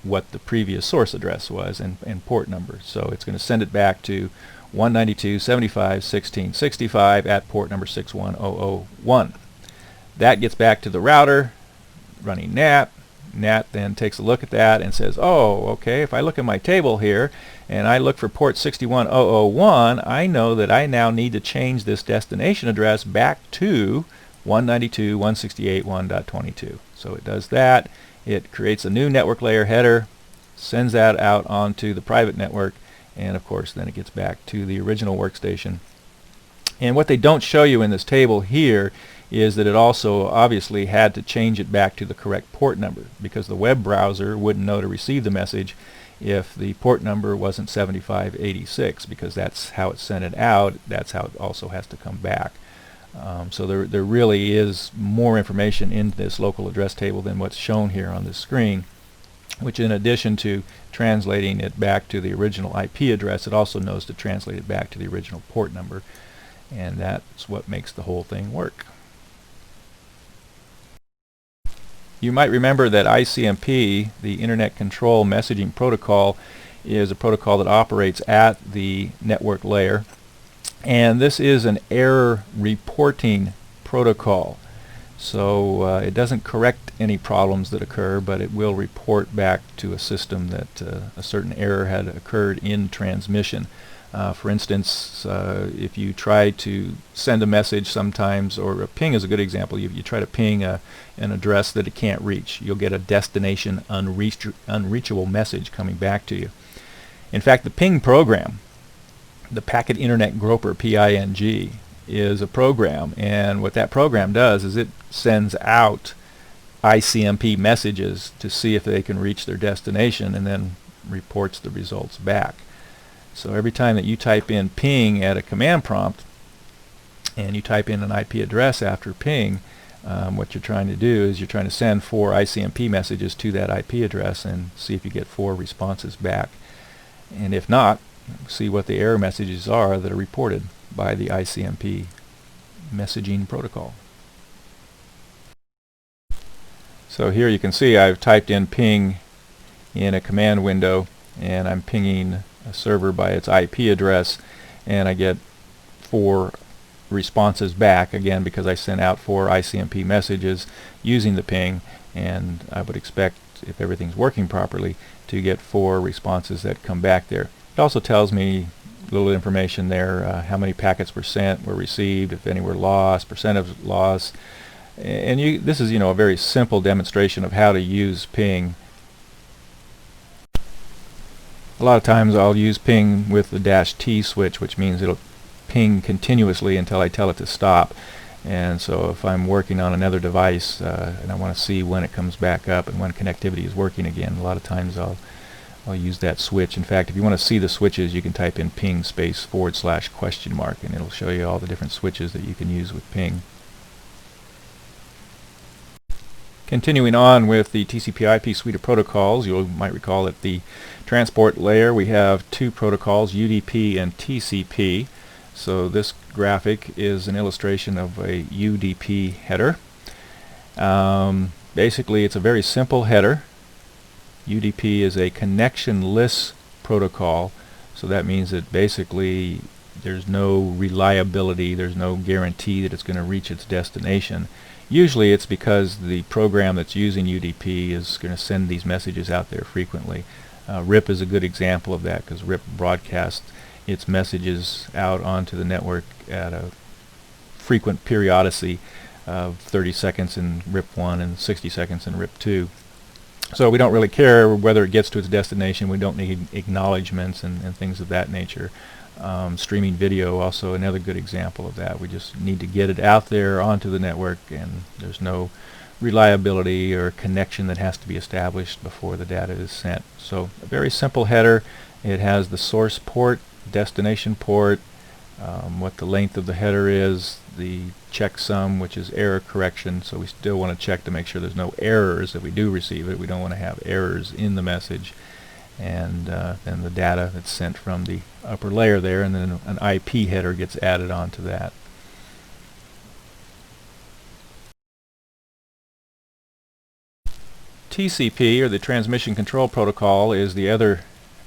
what the previous source address was and port number. So it's going to send it back to 192.75.16.65 at port number 61001. That gets back to the router running NAT. NAT then takes a look at that and says, oh, okay, if I look at my table here and I look for port 61001, I know that I now need to change this destination address back to 192.168.1.22. So it does that. It creates a new network layer header, sends that out onto the private network, and of course then it gets back to the original workstation. And what they don't show you in this table here is that it also obviously had to change it back to the correct port number, because the web browser wouldn't know to receive the message if the port number wasn't 7586, because that's how it sent it out. That's how it also has to come back. So there really is more information in this local address table than what's shown here on this screen, which in addition to translating it back to the original IP address, it also knows to translate it back to the original port number, and that's what makes the whole thing work. You might remember that ICMP, the Internet Control Messaging Protocol, is a protocol that operates at the network layer, and this is an error reporting protocol. So it doesn't correct any problems that occur, but it will report back to a system that a certain error had occurred in transmission. For instance, if you try to send a message sometimes, or a ping is a good example, you try to ping an address that it can't reach, you'll get a destination unreachable message coming back to you. In fact, the ping program, the Packet Internet Groper, PING, is a program, and what that program does is it sends out ICMP messages to see if they can reach their destination, and then reports the results back. So every time that you type in ping at a command prompt and you type in an IP address after ping, what you're trying to do is you're trying to send 4 ICMP messages to that IP address and see if you get 4 responses back. And if not, see what the error messages are that are reported by the ICMP messaging protocol. So here you can see I've typed in ping in a command window, and I'm pinging a server by its IP address, and I get 4 responses back, again because I sent out 4 ICMP messages using the ping, and I would expect, if everything's working properly, to get 4 responses that come back there. It also tells me a little information there, how many packets were sent, were received, if any were lost, percent of loss. And this is a very simple demonstration of how to use ping. A lot of times I'll use ping with the -T switch, which means it'll ping continuously until I tell it to stop. And so if I'm working on another device and I want to see when it comes back up and when connectivity is working again, a lot of times I'll use that switch. In fact, if you want to see the switches, you can type in ping / and it'll show you all the different switches that you can use with ping. Continuing on with the TCP/IP suite of protocols, you might recall that the transport layer we have 2 protocols, UDP and TCP. So this graphic is an illustration of a UDP header. Basically it's a very simple header. UDP is a connectionless protocol, so that means that basically there's no reliability, there's no guarantee that it's going to reach its destination. Usually it's because the program that's using UDP is going to send these messages out there frequently. RIP is a good example of that, because RIP broadcasts its messages out onto the network at a frequent periodicity of 30 seconds in RIP 1 and 60 seconds in RIP 2. So we don't really care whether it gets to its destination. We don't need acknowledgments and things of that nature. Streaming video, also another good example of that. We just need to get it out there onto the network, and there's no reliability or connection that has to be established before the data is sent. So a very simple header. It has the source port, destination port, what the length of the header is, the checksum, which is error correction, so we still want to check to make sure there's no errors if we do receive it. We don't want to have errors in the message. And then the data that's sent from the upper layer there, and then an IP header gets added onto that. TCP, or the Transmission Control Protocol, is the other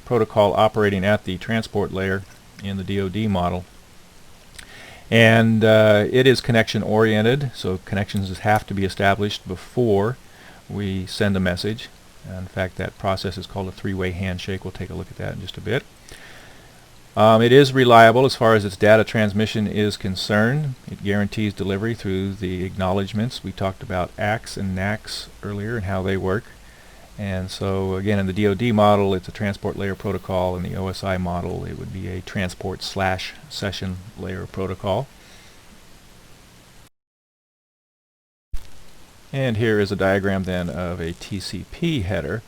protocol operating at the transport layer in the DoD model. And it is connection oriented, so connections have to be established before we send a message. In fact, that process is called a 3-way handshake. We'll take a look at that in just a bit. It is reliable as far as its data transmission is concerned. It guarantees delivery through the acknowledgments. We talked about ACKs and NACKs earlier and how they work. And so again, in the DoD model, it's a transport layer protocol. In the OSI model, it would be a transport/session layer protocol. And here is a diagram then of a TCP header.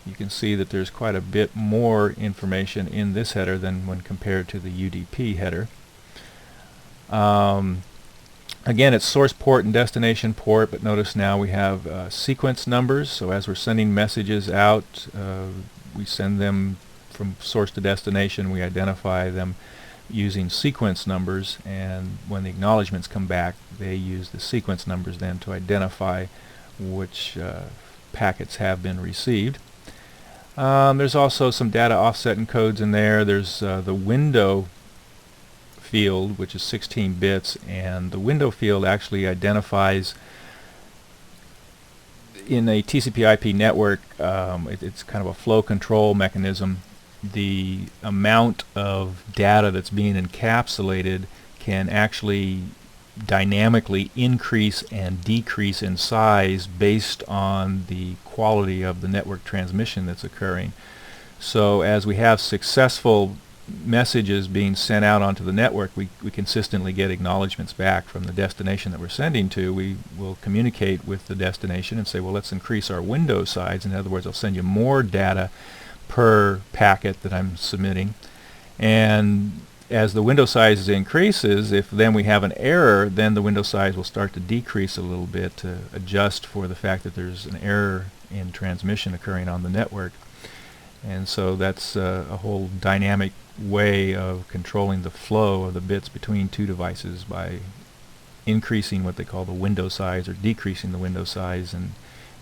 You can see that there's quite a bit more information in this header than when compared to the UDP header. Again, it's source port and destination port, but notice now we have sequence numbers. So as we're sending messages out, we send them from source to destination. We identify them using sequence numbers, and when the acknowledgments come back, they use the sequence numbers then to identify which packets have been received. There's also some data offset encodes in there. There's the window field, which is 16 bits, and the window field actually identifies in a TCP/IP network, it's kind of a flow control mechanism. The amount of data that's being encapsulated can actually dynamically increase and decrease in size based on the quality of the network transmission that's occurring. So as we have successful messages being sent out onto the network, we consistently get acknowledgments back from the destination that we're sending to. We will communicate with the destination and say, well, let's increase our window size. In other words, I'll send you more data per packet that I'm submitting. And as the window size increases, if then we have an error, then the window size will start to decrease a little bit to adjust for the fact that there's an error in transmission occurring on the network. And so that's a whole dynamic way of controlling the flow of the bits between two devices by increasing what they call the window size or decreasing the window size, and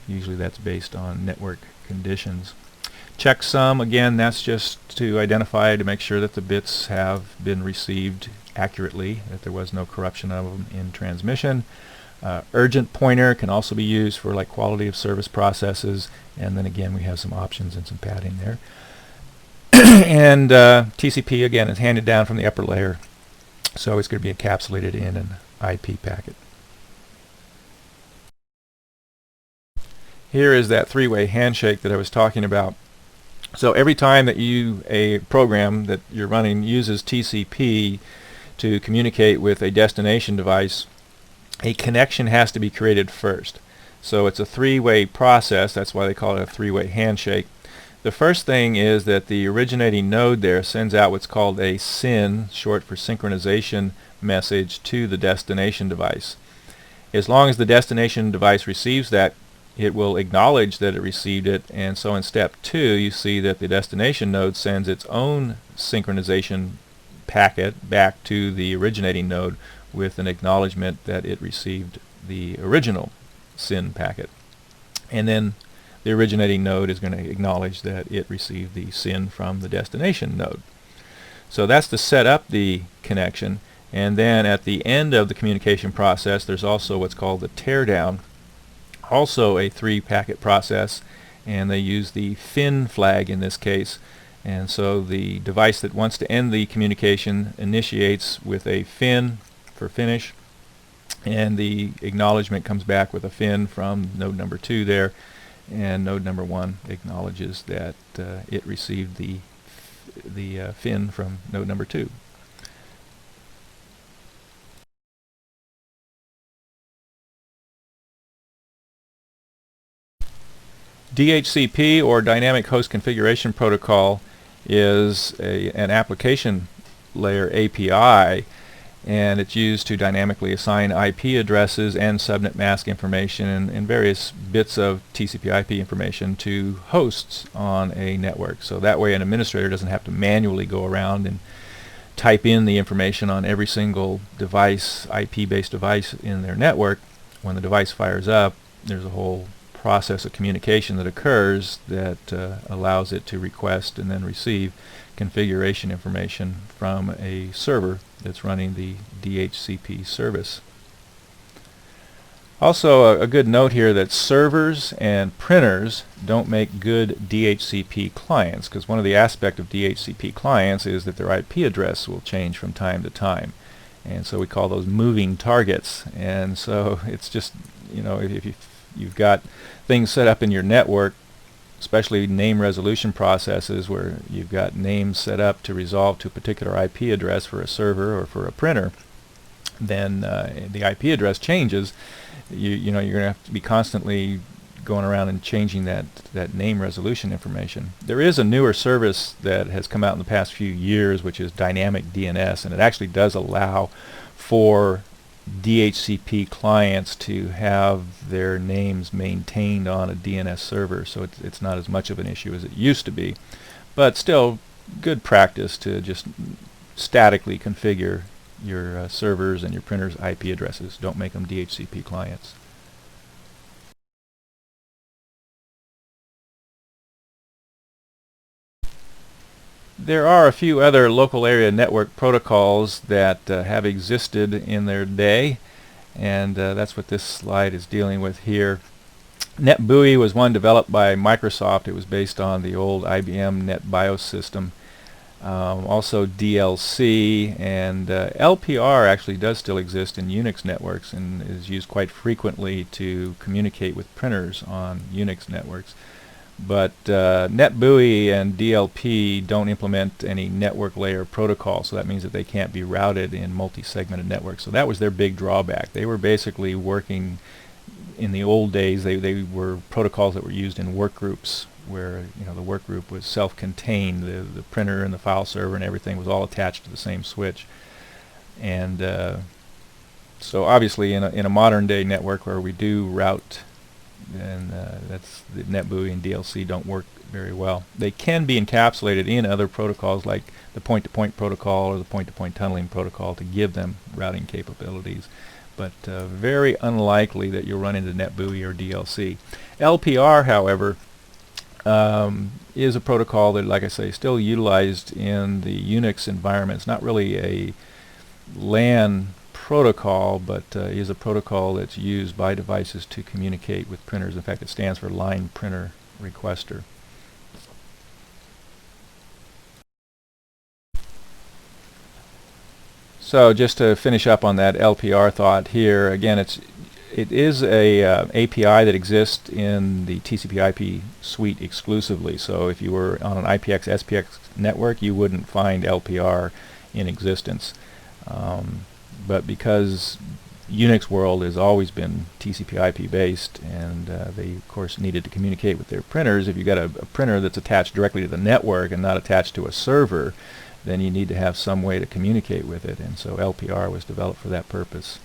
usually that's based on network conditions. Checksum, again, that's just to identify, to make sure that the bits have been received accurately, that there was no corruption of them in transmission. Urgent pointer can also be used for like quality of service processes, and then again we have some options and some padding there. And TCP again is handed down from the upper layer, so it's going to be encapsulated in an IP packet. Here is that three-way handshake that I was talking about. So every time that a program that you're running uses TCP to communicate with a destination device, a connection has to be created first. So it's a three-way process. That's why they call it a three-way handshake. The first thing is that the originating node there sends out what's called a SYN, short for synchronization message, to the destination device. As long as the destination device receives that, it will acknowledge that it received it, and so in step 2 you see that the destination node sends its own synchronization packet back to the originating node with an acknowledgement that it received the original SYN packet. And then the originating node is going to acknowledge that it received the SYN from the destination node. So that's to set up the connection. And then at the end of the communication process, there's also what's called the teardown, also a 3-packet process, and they use the fin flag in this case. And so the device that wants to end the communication initiates with a fin for finish, and the acknowledgement comes back with a fin from node number 2 there, and node number 1 acknowledges that it received the fin from node number 2. DHCP, or Dynamic Host Configuration Protocol, is an application layer API, and it's used to dynamically assign IP addresses and subnet mask information and various bits of TCP/IP information to hosts on a network. So that way an administrator doesn't have to manually go around and type in the information on every single device, IP-based device in their network. When the device fires up, there's a whole process of communication that occurs that allows it to request and then receive configuration information from a server that's running the DHCP service. Also, a good note here that servers and printers don't make good DHCP clients, because one of the aspects of DHCP clients is that their IP address will change from time to time, and so we call those moving targets. And so it's just, you know, if you've got things set up in your network, especially name resolution processes where you've got names set up to resolve to a particular IP address for a server or for a printer, then the IP address changes. You know, you're going to have to be constantly going around and changing that name resolution information. There is a newer service that has come out in the past few years, which is dynamic DNS, and it actually does allow for DHCP clients to have their names maintained on a DNS server, so it's not as much of an issue as it used to be, but still good practice to just statically configure your servers and your printers' IP addresses. Don't make them DHCP clients. There are a few other local area network protocols that have existed in their day, and that's what this slide is dealing with here. NetBEUI was one developed by Microsoft. It was based on the old IBM NetBIOS system. Also DLC, and LPR actually does still exist in Unix networks and is used quite frequently to communicate with printers on Unix networks. But NetBEUI and DLP don't implement any network layer protocol, so that means that they can't be routed in multi-segmented networks. So that was their big drawback. They were basically working, in the old days, they were protocols that were used in workgroups, where the workgroup was self-contained. The printer and the file server and everything was all attached to the same switch. And so obviously in a modern day network where we do route, and that's the NetBEUI and DLC don't work very well. They can be encapsulated in other protocols like the point-to-point protocol or the point-to-point tunneling protocol to give them routing capabilities, but very unlikely that you'll run into NetBEUI or DLC. LPR, however, is a protocol that, like I say, is still utilized in the Unix environment. It's not really a LAN protocol, but is a protocol that's used by devices to communicate with printers. In fact, it stands for Line Printer Requester. So just to finish up on that LPR thought here, again, it is a API that exists in the TCP/IP suite exclusively. So if you were on an IPX SPX network, you wouldn't find LPR in existence. But because Unix world has always been TCP/IP based, and they of course needed to communicate with their printers, if you've got a printer that's attached directly to the network and not attached to a server, then you need to have some way to communicate with it, and so LPR was developed for that purpose.